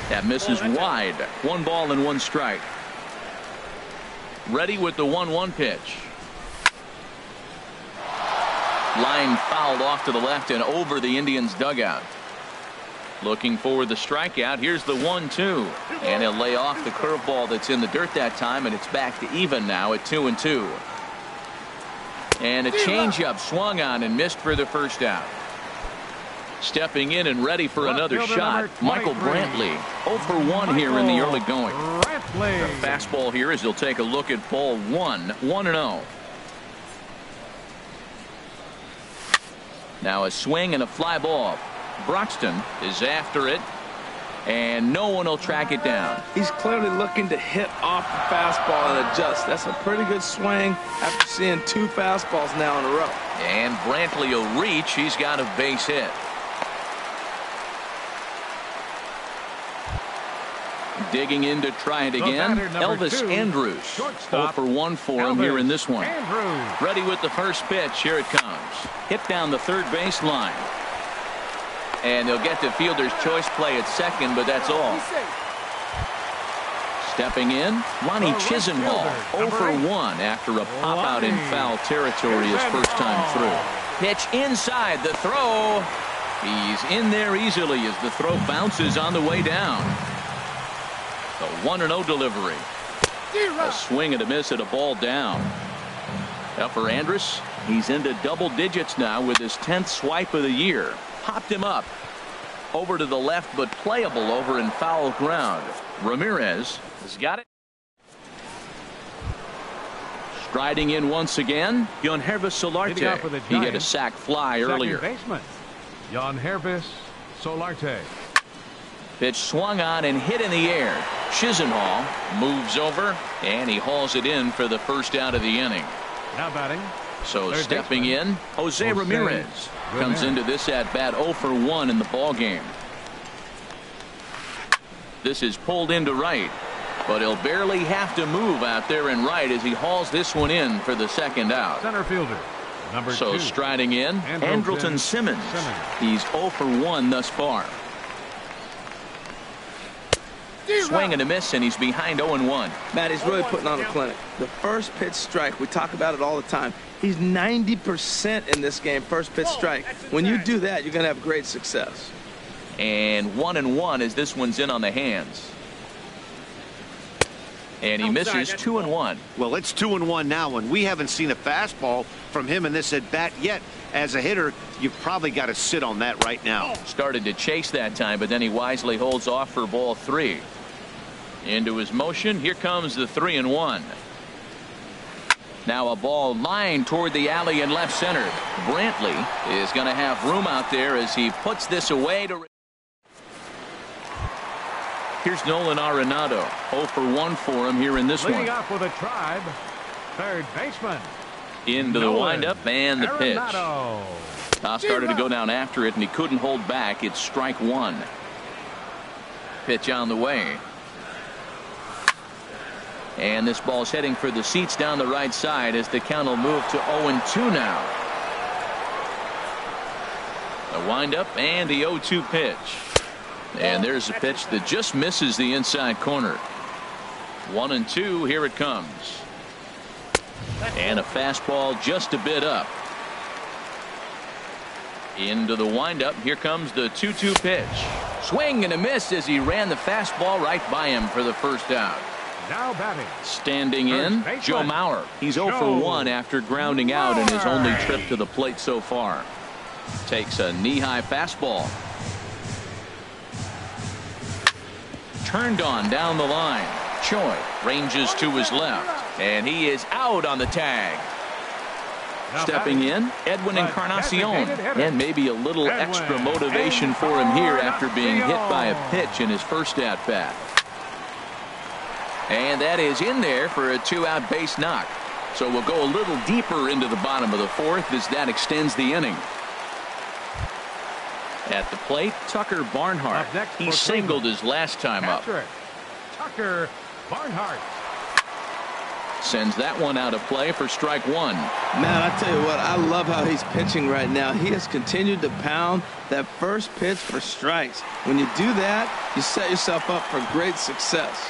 Speaker 1: That misses wide. 1 ball and 1 strike. Ready with the 1-1 pitch. Line fouled off to the left and over the Indians dugout. Looking for the strikeout. Here's the 1-2. And he'll lay off the curveball that's in the dirt that time, and it's back to even now at 2-2. And a changeup swung on and missed for the first out. Stepping in and ready for another shot, Michael Brantley. 0 for 1 here in the early going. The fastball here as he'll take a look at ball 1, 1-0. Now a swing and a fly ball. Broxton is after it, and no one will track it down.
Speaker 4: He's clearly looking to hit off the fastball and adjust. That's a pretty good swing after seeing 2 fastballs now in a row.
Speaker 1: And Brantley will reach. He's got a base hit. Digging in to try it again. Elvis Andrus. 0 for 1 for him here in this one.
Speaker 2: Andrews.
Speaker 1: Ready with the first pitch. Here it comes. Hit down the third base line. And they'll get the fielder's choice play at second, but that's all. Stepping in, Ronnie Chisenhall. 0 for 1 after a pop out in foul territory his first time through. Pitch inside the throw. He's in there easily as the throw bounces on the way down. The 1-0 delivery. A swing and a miss at a ball down. Now for Andrus, he's into double digits now with his 10th swipe of the year. Popped him up. Over to the left, but playable over in foul ground. Ramirez has got it. Striding in once again, Yangervis Solarte. He had a sac fly earlier.
Speaker 2: Second baseman, Yangervis Solarte.
Speaker 1: Pitch swung on and hit in the air. Chisenhall moves over, and he hauls it in for the first out of the inning.
Speaker 2: Now batting.
Speaker 1: So
Speaker 2: third
Speaker 1: stepping
Speaker 2: baseman,
Speaker 1: in, Jose Ramirez comes into this at bat 0 for 1 in the ball game. This is pulled into right, but he'll barely have to move out there in right as he hauls this one in for the second out.
Speaker 2: Center fielder, number 2.
Speaker 1: So striding in, Andrelton Simmons. He's 0 for 1 thus far. Swing and a miss, and he's behind 0-1.
Speaker 4: Matt, he's really putting on a clinic. The first pitch strike, we talk about it all the time. He's 90% in this game, first pitch strike. When you do that, you're going to have great success.
Speaker 1: And 1-1 as this one's in on the hands. And he misses 2-1.
Speaker 6: Well, it's 2-1 now, and we haven't seen a fastball from him in this at bat yet. As a hitter, you've probably got to sit on that right now.
Speaker 1: Started to chase that time, but then he wisely holds off for ball 3. Into his motion. Here comes the 3-1. Now a ball lined toward the alley in left center. Brantley is going to have room out there as he puts this away. Here's Nolan Arenado. 0 for 1 for him here in this one.
Speaker 2: Leading off with a tribe, third baseman.
Speaker 1: Into the windup and the pitch.
Speaker 2: Arenado.
Speaker 1: Toss started to go down after it, and he couldn't hold back. It's strike 1. Pitch on the way. And this ball's heading for the seats down the right side as the count will move to 0-2 now. A windup and the 0-2 pitch. And there's a pitch that just misses the inside corner. 1-2. Here it comes. And a fastball just a bit up. Into the windup. Here comes the 2-2 pitch. Swing and a miss as he ran the fastball right by him for the first out.
Speaker 2: Now batting.
Speaker 1: Standing in, Joe Maurer. He's 0 for 1 after grounding out in his only trip to the plate so far. Takes a knee-high fastball. Turned on down the line. Choi ranges to his left, and he is out on the tag. Stepping in, Edwin Encarnacion, and maybe a little extra motivation for him here after being hit by a pitch in his first at-bat. And that is in there for a 2-out base knock. So we'll go a little deeper into the bottom of the fourth as that extends the inning. At the plate, Tucker Barnhart. He singled his last time up.
Speaker 2: Tucker Barnhart
Speaker 1: sends that one out of play for strike one.
Speaker 4: Man, I tell you what, I love how he's pitching right now. He has continued to pound that first pitch for strikes. When you do that, you set yourself up for great success.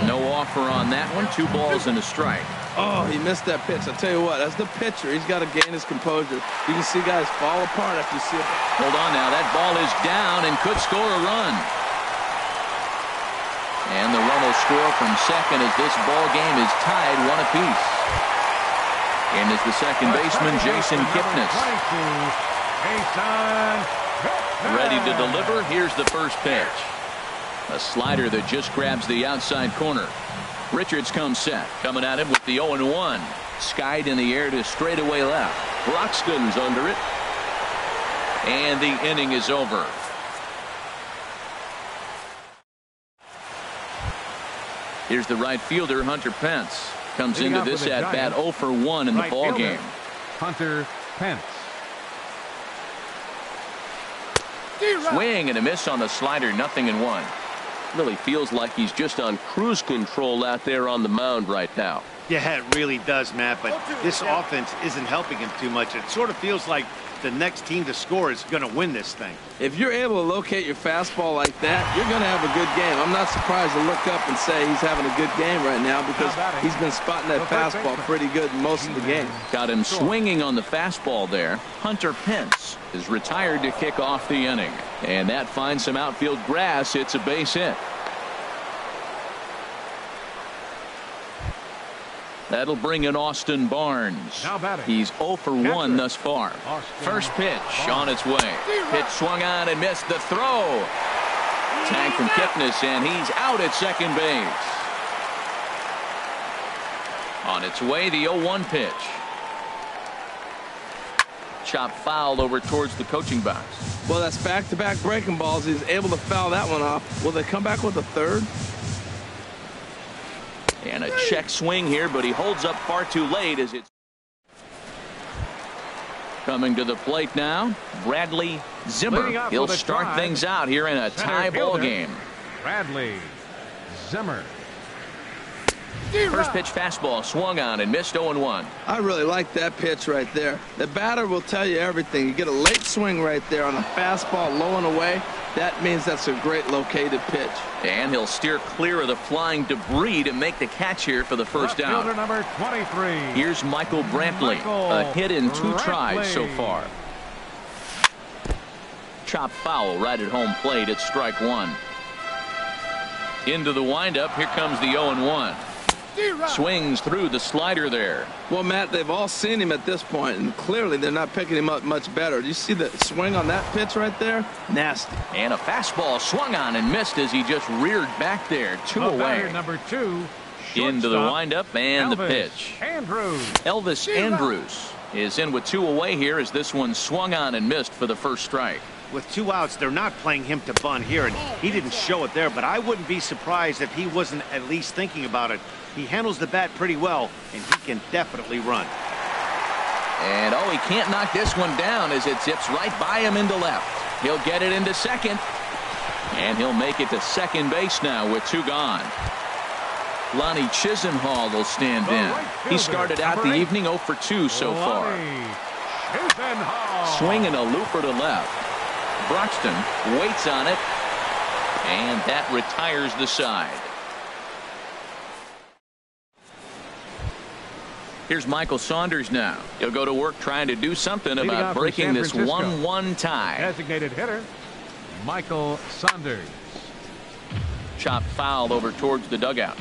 Speaker 1: No offer on that one. 2 balls and a strike.
Speaker 4: Oh, he missed that pitch. I tell you what, as the pitcher, he's got to gain his composure. You can see guys fall apart after you see it.
Speaker 1: Hold on now. That ball is down and could score a run. And the run will score from second as this ball game is tied 1 apiece. In is the second baseman, Jason Kipnis. Ready to deliver. Here's the first pitch. A slider that just grabs the outside corner. Richards comes set. Coming at him with the 0-1. Skied in the air to straightaway left. Broxton's under it. And the inning is over. Here's the right fielder, Hunter Pence. Comes into this at-bat 0 for 1 in the ball game.
Speaker 2: Hunter Pence.
Speaker 1: Swing and a miss on the slider, 0-1. Really feels like he's just on cruise control out there on the mound right now.
Speaker 3: Yeah, it really does, Matt, but this offense isn't helping him too much. It sort of feels like the next team to score is going to win this thing.
Speaker 4: If you're able to locate your fastball like that, you're going to have a good game. I'm not surprised to look up and say he's having a good game right now because he's been spotting that fastball pretty good most of the game.
Speaker 1: Got him swinging on the fastball there. Hunter Pence is retired to kick off the inning. And that finds some outfield grass. It's a base hit. That'll bring in Austin Barnes. He's 0 for 1 thus far. First pitch on its way. Pitch swung on and missed the throw. Tag from Kipnis, and he's out at second base. On its way, the 0-1 pitch. Chop fouled over towards the coaching box.
Speaker 4: Well, that's back-to-back breaking balls. He's able to foul that one off. Will they come back with a third?
Speaker 1: And a check swing here, but he holds up far too late as it's coming to the plate now. Bradley Zimmer. He'll start things out here in a tie ball game.
Speaker 2: Bradley Zimmer.
Speaker 1: First pitch fastball swung on and missed 0-1.
Speaker 4: I really like that pitch right there. The batter will tell you everything. You get a late swing right there on a fastball low and away. That means that's a great located pitch.
Speaker 1: And he'll steer clear of the flying debris to make the catch here for the first out.
Speaker 2: Fielder number 23.
Speaker 1: Here's Michael Brantley. A hit in 2 tries so far. Chop foul right at home plate. It's strike 1. Into the windup. Here comes the 0-1. Swings through the slider there.
Speaker 4: Well, Matt, they've all seen him at this point, and clearly they're not picking him up much better. Do you see the swing on that pitch right there? Nasty.
Speaker 1: And a fastball swung on and missed as he just reared back there. 2 away.
Speaker 2: Number 2.
Speaker 1: Into the windup and the pitch.
Speaker 2: Andrews.
Speaker 1: Elvis Andrews is in with 2 away here as this one swung on and missed for the first strike.
Speaker 3: With 2 outs, they're not playing him to bunt here, and he didn't show it there, but I wouldn't be surprised if he wasn't at least thinking about it. He handles the bat pretty well, and he can definitely run.
Speaker 1: And he can't knock this one down as it zips right by him into left. He'll get it into second, and he'll make it to second base now with 2 gone. Lonnie Chisenhall will stand in. He started out the evening 0 for 2 so far. Swinging a looper to left. Broxton waits on it, and that retires the side. Here's Michael Saunders now. He'll go to work trying to do something about breaking this 1-1 tie.
Speaker 2: Designated hitter, Michael Saunders.
Speaker 1: Chop foul over towards the dugout.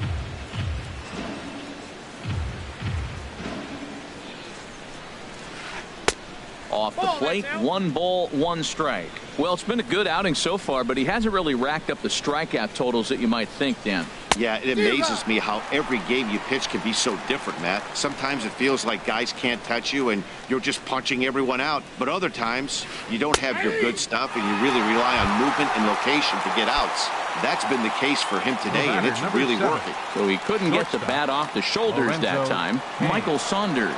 Speaker 1: Off the plate, 1 ball, 1 strike. Well, it's been a good outing so far, but he hasn't really racked up the strikeout totals that you might think, Dan.
Speaker 6: Yeah, it amazes me how every game you pitch can be so different, Matt. Sometimes it feels like guys can't touch you and you're just punching everyone out. But other times, you don't have your good stuff and you really rely on movement and location to get outs. That's been the case for him today, and it's really working.
Speaker 1: So he couldn't get the bat off the shoulders that time. Michael Saunders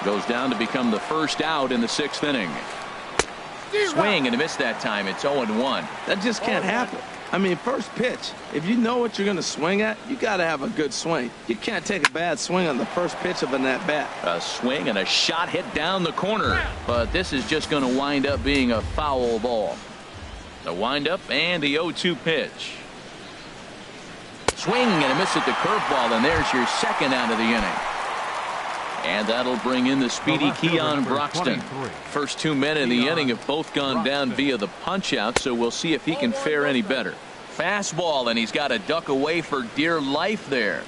Speaker 1: goes down to become the first out in the 6th inning. Swing and a miss that time. It's 0-1.
Speaker 4: That just can't happen. I mean, first pitch, if you know what you're going to swing at, you got to have a good swing. You can't take a bad swing on the first pitch of an at-bat.
Speaker 1: A swing and a shot hit down the corner. But this is just going to wind up being a foul ball. The windup and the 0-2 pitch. Swing and a miss at the curveball, and there's your second out of the inning. And that'll bring in the speedy Keon Broxton. First 2 men in the inning have both gone down via the punch out, so we'll see if he can fare any better. Fastball, and he's got to duck away for dear life there.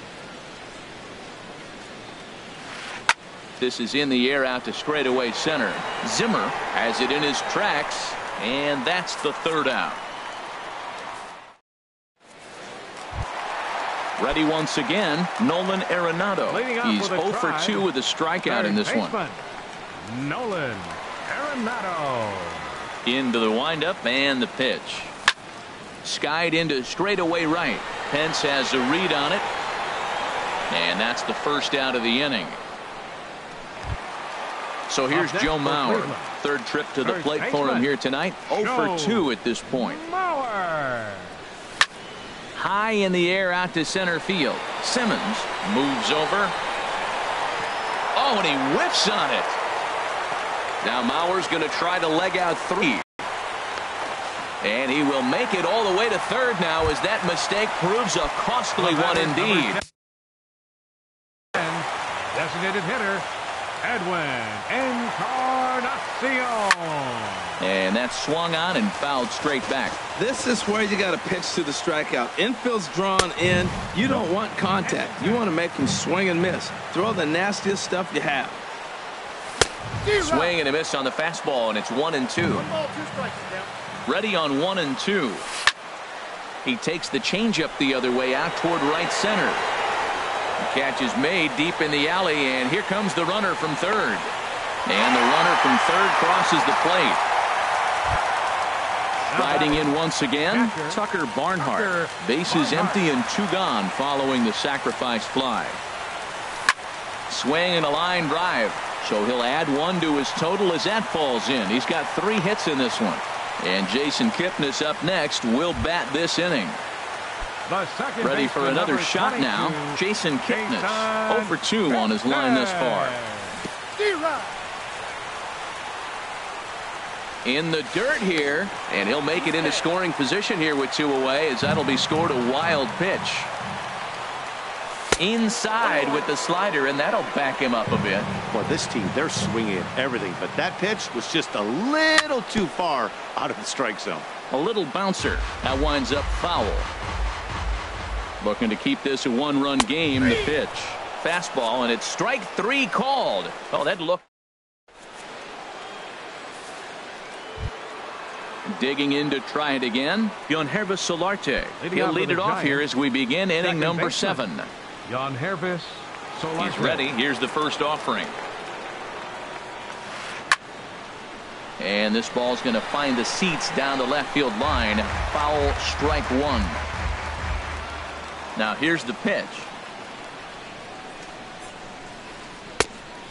Speaker 1: This is in the air out to straightaway center. Zimmer has it in his tracks, and that's the 3rd out. Ready once again, Nolan Arenado. He's 0 for 2 with a strikeout in this one.
Speaker 2: Nolan Arenado.
Speaker 1: Into the windup and the pitch. Skied into straightaway right. Pence has a read on it. And that's the first out of the inning. So here's Joe Mauer. 3rd trip to the plate for him here tonight. 0 for 2 at this point.
Speaker 2: Mauer.
Speaker 1: High in the air out to center field. Simmons moves over. Oh, and he whiffs on it. Now Mauer's going to try to leg out 3. And he will make it all the way to 3rd now as that mistake proves a costly one indeed.
Speaker 2: Designated hitter, Edwin Encarnacion.
Speaker 1: And that's swung on and fouled straight back.
Speaker 4: This is where you got to pitch to the strikeout. Infield's drawn in. You don't want contact. You want to make him swing and miss. Throw the nastiest stuff you have.
Speaker 1: Swing and a miss on the fastball, and it's 1-2.
Speaker 5: 1 ball, 2 strikes.
Speaker 1: Ready on 1-2. He takes the changeup the other way out toward right center. The catch is made deep in the alley, and here comes the runner from 3rd. And the runner from 3rd crosses the plate. Riding in once again, Tucker Barnhart. Bases empty and 2 gone following the sacrifice fly. Swing and a line drive. So he'll add 1 to his total as that falls in. He's got 3 hits in this one. And Jason Kipnis up next will bat this inning. Ready for another shot now. Jason Kipnis 0 for 2 on his line thus far. In the dirt here, and he'll make it into scoring position here with 2 away, as that'll be scored a wild pitch. Inside with the slider, and that'll back him up a bit.
Speaker 3: Well, this team, they're swinging at everything, but that pitch was just a little too far out of the strike zone.
Speaker 1: A little bouncer. That winds up foul. Looking to keep this a 1-run game, the pitch. Fastball, and it's strike 3 called. Oh, that looked. Digging in to try it again, Yangervis Solarte. He'll lead it off here as we begin inning number 7.
Speaker 2: Yangervis Solarte.
Speaker 1: He's ready. Here's the first offering. And this ball's going to find the seats down the left field line. Foul, strike 1. Now here's the pitch.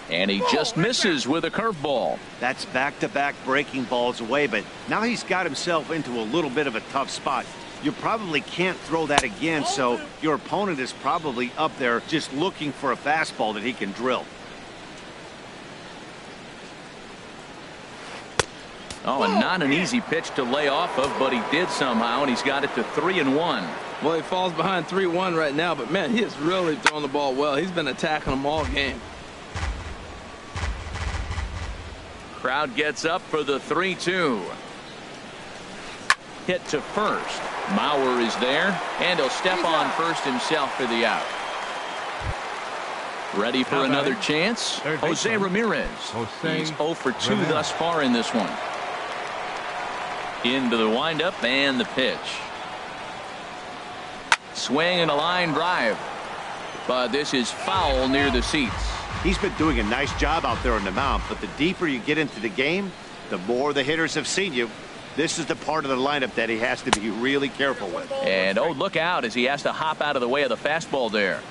Speaker 1: And he just misses with a curveball.
Speaker 3: That's back-to-back breaking balls away, but now he's got himself into a little bit of a tough spot. You probably can't throw that again, so your opponent is probably up there just looking for a fastball that he can drill.
Speaker 1: Oh, and not an easy pitch to lay off of, but he did somehow, and he's got it to 3-1.
Speaker 4: Well, he falls behind 3-1 right now, but man, he has really thrown the ball well. He's been attacking them all game.
Speaker 1: Crowd gets up for the 3-2. Hit to first. Mauer is there, and he'll step on first himself for the out. Ready for another chance? Jose Ramirez. He's 0 for 2 thus far in this one. Into the windup and the pitch. Swing and a line drive. But this is foul near the seats.
Speaker 3: He's been doing a nice job out there on the mound, but the deeper you get into the game, the more the hitters have seen you. This is the part of the lineup that he has to be really careful with.
Speaker 1: And oh, look out as he has to hop out of the way of the fastball there.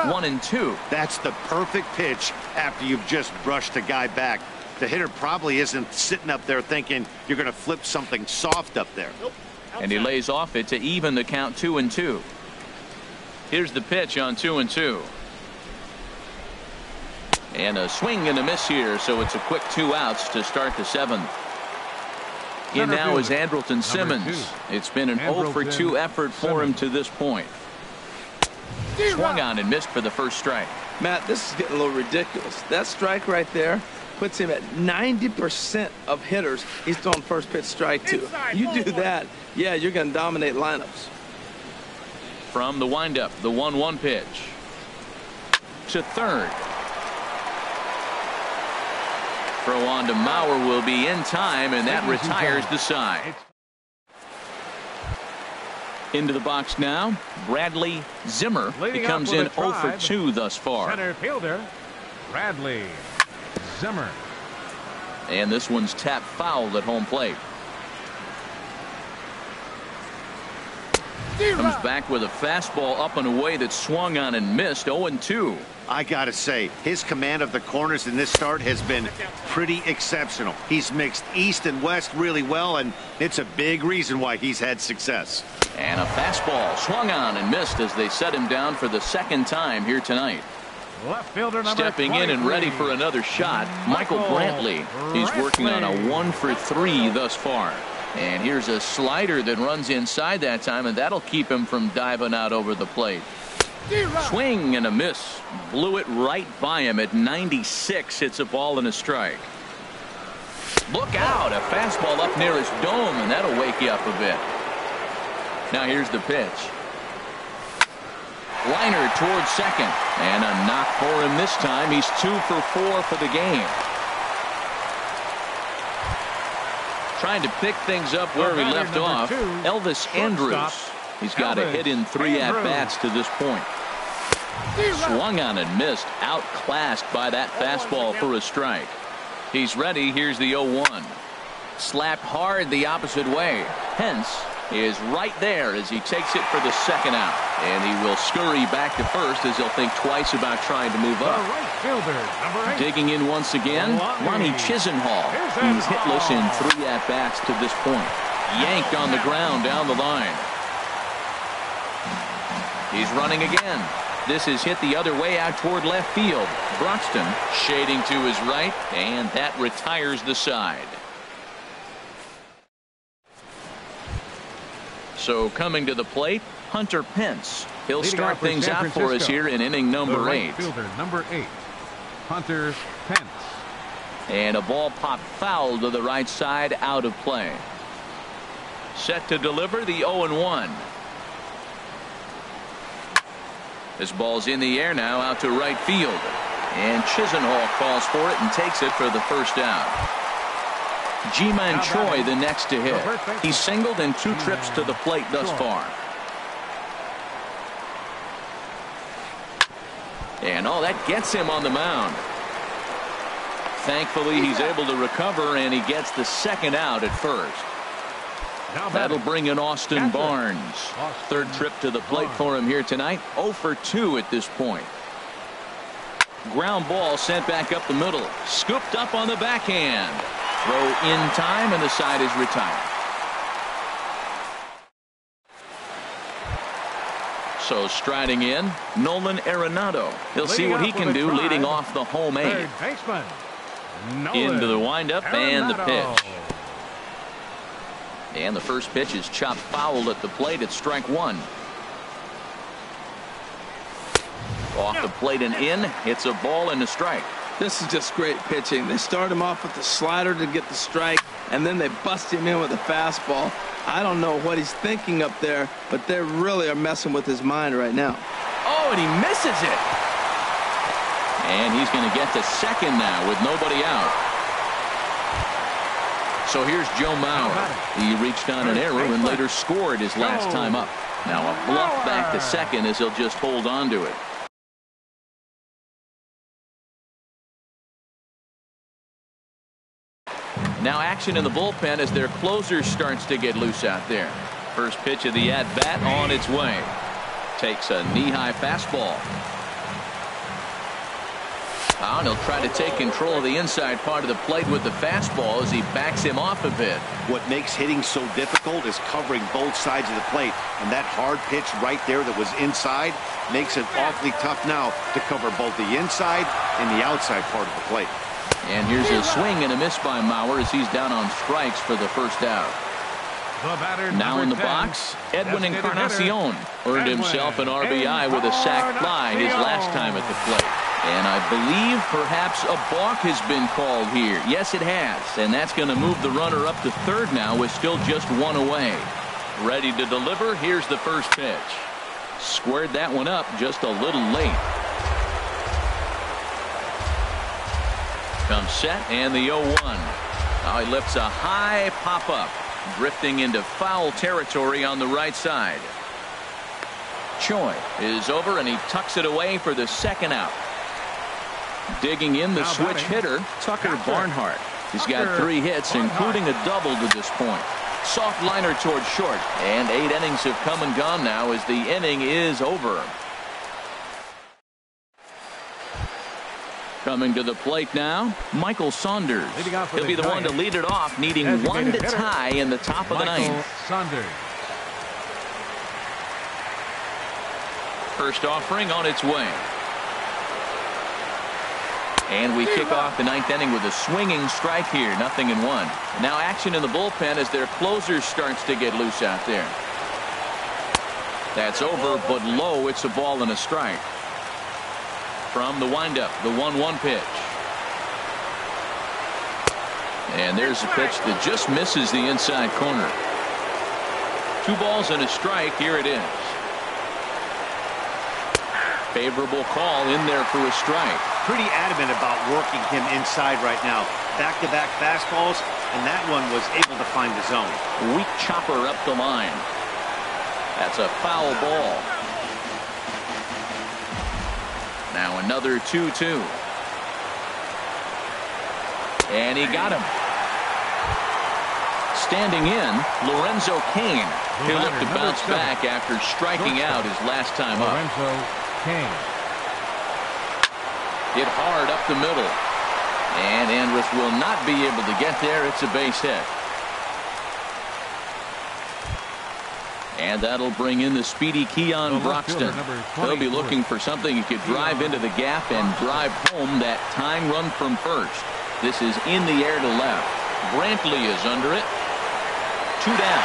Speaker 1: One and two.
Speaker 3: That's the perfect pitch after you've just brushed the guy back. The hitter probably isn't sitting up there thinking you're going to flip something soft up there.
Speaker 1: And he lays off it to even the count 2-2. Here's the pitch on 2-2. And a swing and a miss here, so it's a quick 2 outs to start the 7th. In now is Andrelton Simmons. It's been an 0 for 2 effort for him to this point. Swung on and missed for the first strike.
Speaker 4: Matt, this is getting a little ridiculous. That strike right there puts him at 90% of hitters he's throwing first pitch strike to. You do that, yeah, you're going to dominate lineups.
Speaker 1: From the windup, the 1-1 pitch. To third. Throw on to Mauer will be in time, and that retires the side. Into the box now, Bradley Zimmer. He comes in 0 for 2 thus far.
Speaker 2: Center fielder, Bradley Zimmer.
Speaker 1: And this one's tapped foul at home plate. Comes back with a fastball up and away that swung on and missed. 0-2.
Speaker 3: I gotta say, his command of the corners in this start has been pretty exceptional. He's mixed east and west really well, and it's a big reason why he's had success.
Speaker 1: And a fastball swung on and missed as they set him down for the second time here tonight.
Speaker 2: Left fielder number
Speaker 1: Stepping in and ready for another shot, Michael Brantley. He's working on a 1 for 3 thus far. And here's a slider that runs inside that time, and that'll keep him from diving out over the plate. Swing and a miss. Blew it right by him at 96. It's a ball and a strike. Look out. A fastball up near his dome, and that'll wake you up a bit. Now here's the pitch. Liner towards second. And a knock for him this time. He's 2 for 4 for the game. Trying to pick things up where he left off. Elvis Andrus. He's got a hit in 3 at-bats to this point. Swung on and missed. Outclassed by that fastball for a strike. He's ready. Here's the 0-1. Slapped hard the opposite way. Hence is right there as he takes it for the second out. And he will scurry back to first as he'll think twice about trying to move up.
Speaker 2: Right fielder, number 8.
Speaker 1: Digging in once again, Ronnie Chisenhall. He's hitless in 3 at-bats to this point. Yanked on the ground down the line. He's running again. This is hit the other way out toward left field. Broxton shading to his right, and that retires the side. So coming to the plate, Hunter Pence. He'll start things out for us here in inning number 8.
Speaker 2: Fielder number 8, Hunter Pence.
Speaker 1: And a ball popped foul to the right side, out of play. Set to deliver the 0-1. This ball's in the air now out to right field. And Chisenhall calls for it and takes it for the first out. G-Man Choi the next to hit. He's singled in 2 trips to the plate thus far. And oh, that gets him on the mound. Thankfully he's able to recover, and he gets the second out at first. That'll bring in Austin Barnes. 3rd trip to the plate for him here tonight. 0 for 2 at this point. Ground ball sent back up the middle. Scooped up on the backhand. Throw in time, and the side is retired. So striding in, Nolan Arenado. He'll see what he can do leading off the home 8. Into the windup and the pitch. And the first pitch is chopped foul at the plate at strike 1. Off the plate and in. It's a ball and a strike.
Speaker 4: This is just great pitching. They start him off with the slider to get the strike, and then they bust him in with a fastball. I don't know what he's thinking up there, but they really are messing with his mind right now.
Speaker 1: Oh, and he misses it. And he's going to get to second now with nobody out. So here's Joe Mauer. He reached on an error and later scored his last time up. Now a bluff back to second as he'll just hold on to it. Now action in the bullpen as their closer starts to get loose out there. First pitch of the at-bat on its way. Takes a knee-high fastball. And he'll try to take control of the inside part of the plate with the fastball as he backs him off a bit.
Speaker 3: What makes hitting so difficult is covering both sides of the plate. And that hard pitch right there that was inside makes it awfully tough now to cover both the inside and the outside part of the plate.
Speaker 1: And here's a swing and a miss by Mauer as he's down on strikes for the first out. Now in the box, Edwin Encarnacion earned himself an RBI with a sac fly his last time at the plate. And I believe perhaps a balk has been called here. Yes, it has. And that's going to move the runner up to third now with still just one away. Ready to deliver. Here's the first pitch. Squared that one up just a little late. Comes set and the 0-1. Now he lifts a high pop-up. Drifting into foul territory on the right side. Choi is over and he tucks it away for the second out. Digging in the switch hitter, Tucker Barnhart. He's got 3 hits, including a double to this point. Soft liner towards short, and 8 innings have come and gone now as the inning is over. Coming to the plate now, Michael Saunders. He'll be the one to lead it off, needing 1 to tie in the top of the 9th. First offering on its way. And we kick off the 9th inning with a swinging strike here, 0-1. Now action in the bullpen as their closer starts to get loose out there. That's over, but low. It's a ball and a strike. From the windup, the 1-1 pitch. And there's a pitch that just misses the inside corner. 2 balls and a strike. Here it is. Favorable call in there for a strike.
Speaker 3: Pretty adamant about working him inside right now. Back-to-back fastballs, and that one was able to find the zone.
Speaker 1: Weak chopper up the line. That's a foul ball. Now another 2-2. And he got him. Standing in, Lorenzo Cain. He'll look to bounce back after striking out his last time up. Hit hard up the middle. And Andrus will not be able to get there. It's a base hit. And that'll bring in the speedy Keon Broxton. He'll be looking for something he could drive into the gap and drive home that tying run from first. This is in the air to left. Brantley is under it. 2 down.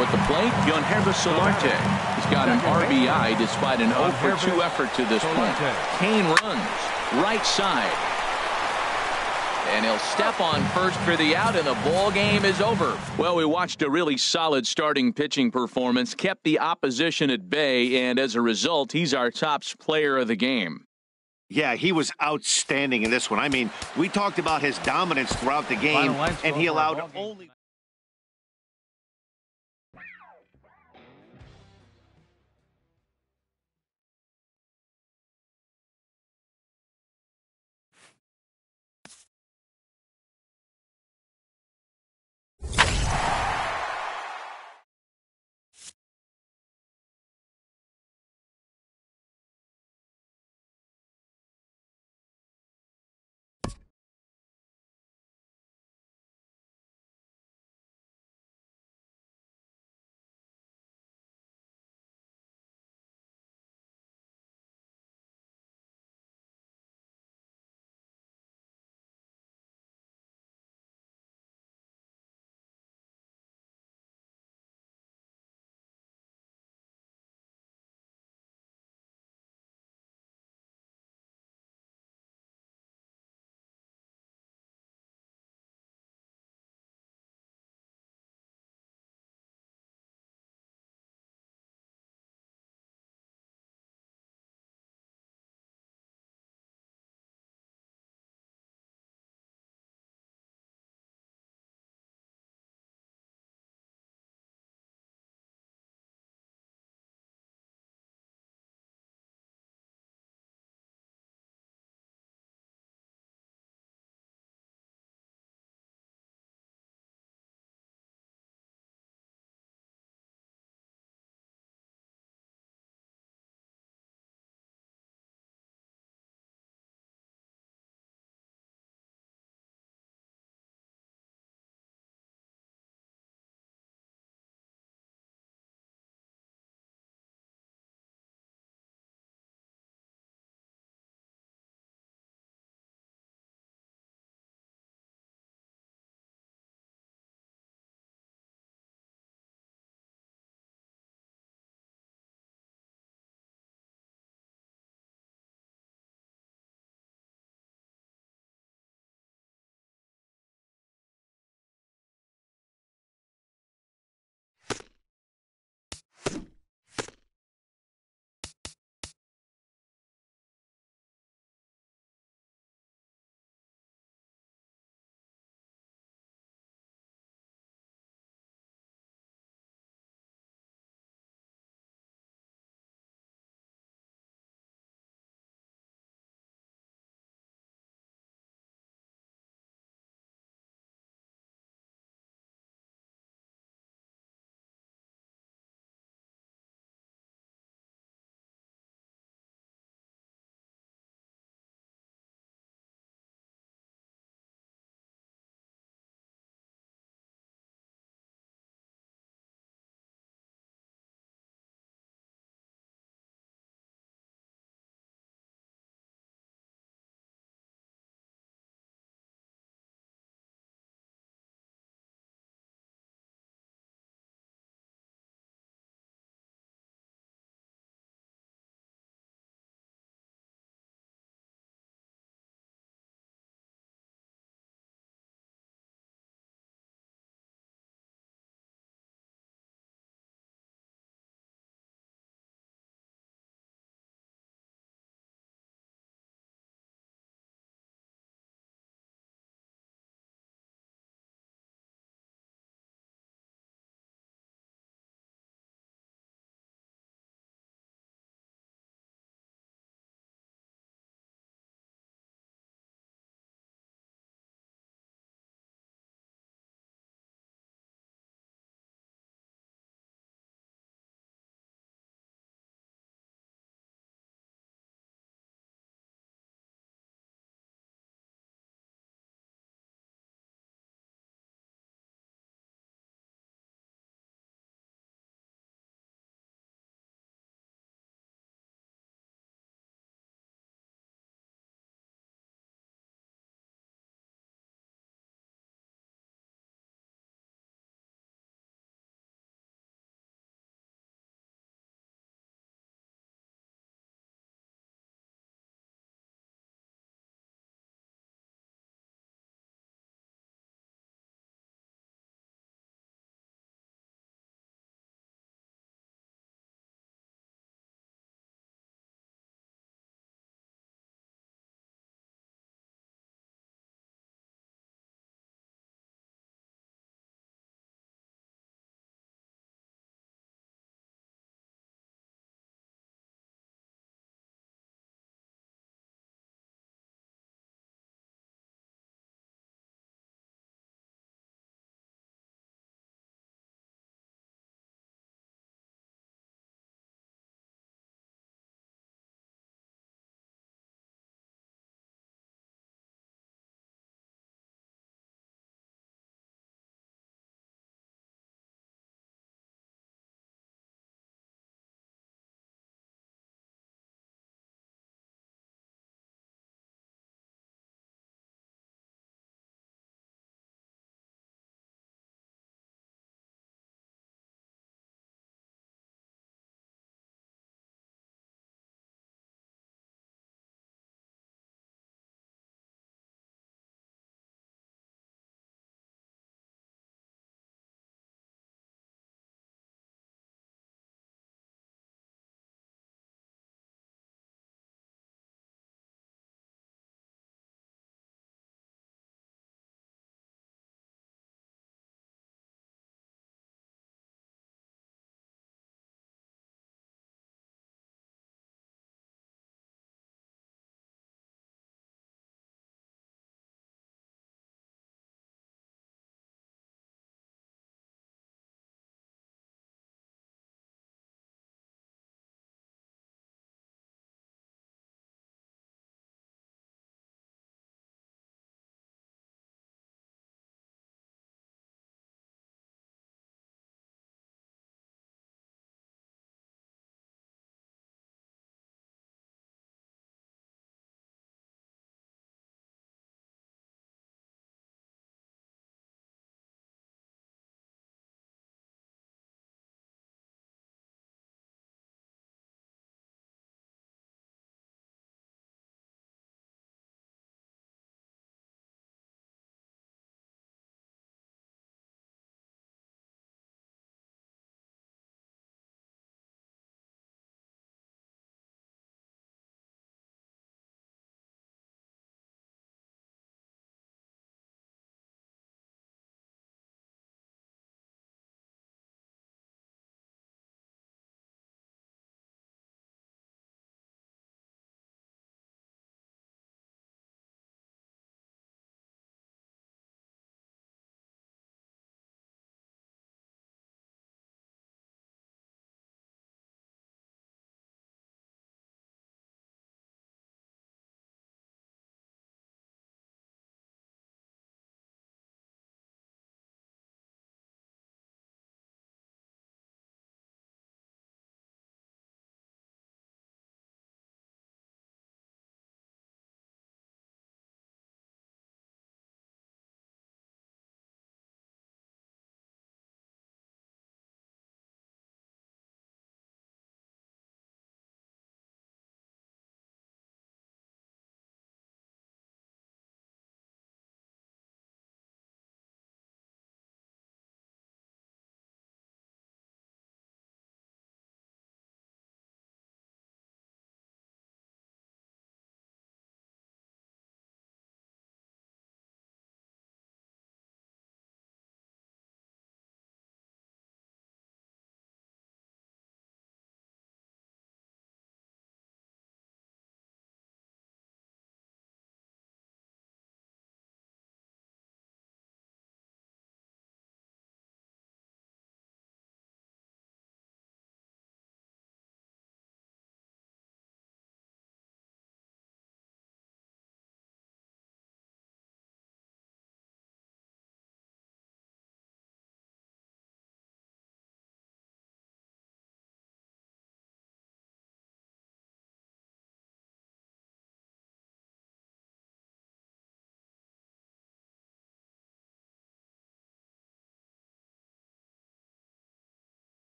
Speaker 1: At the plate, Yonhervis Solarte. He's got an RBI despite an 0-for-2 effort to this point. Cain runs right side. And he'll step on first for the out, and the ball game is over. Well, we watched a really solid starting pitching performance, kept the opposition at bay, and as a result, he's our top player of the game.
Speaker 3: Yeah, he was outstanding in this one. I mean, we talked about his dominance throughout the game, and he allowed only...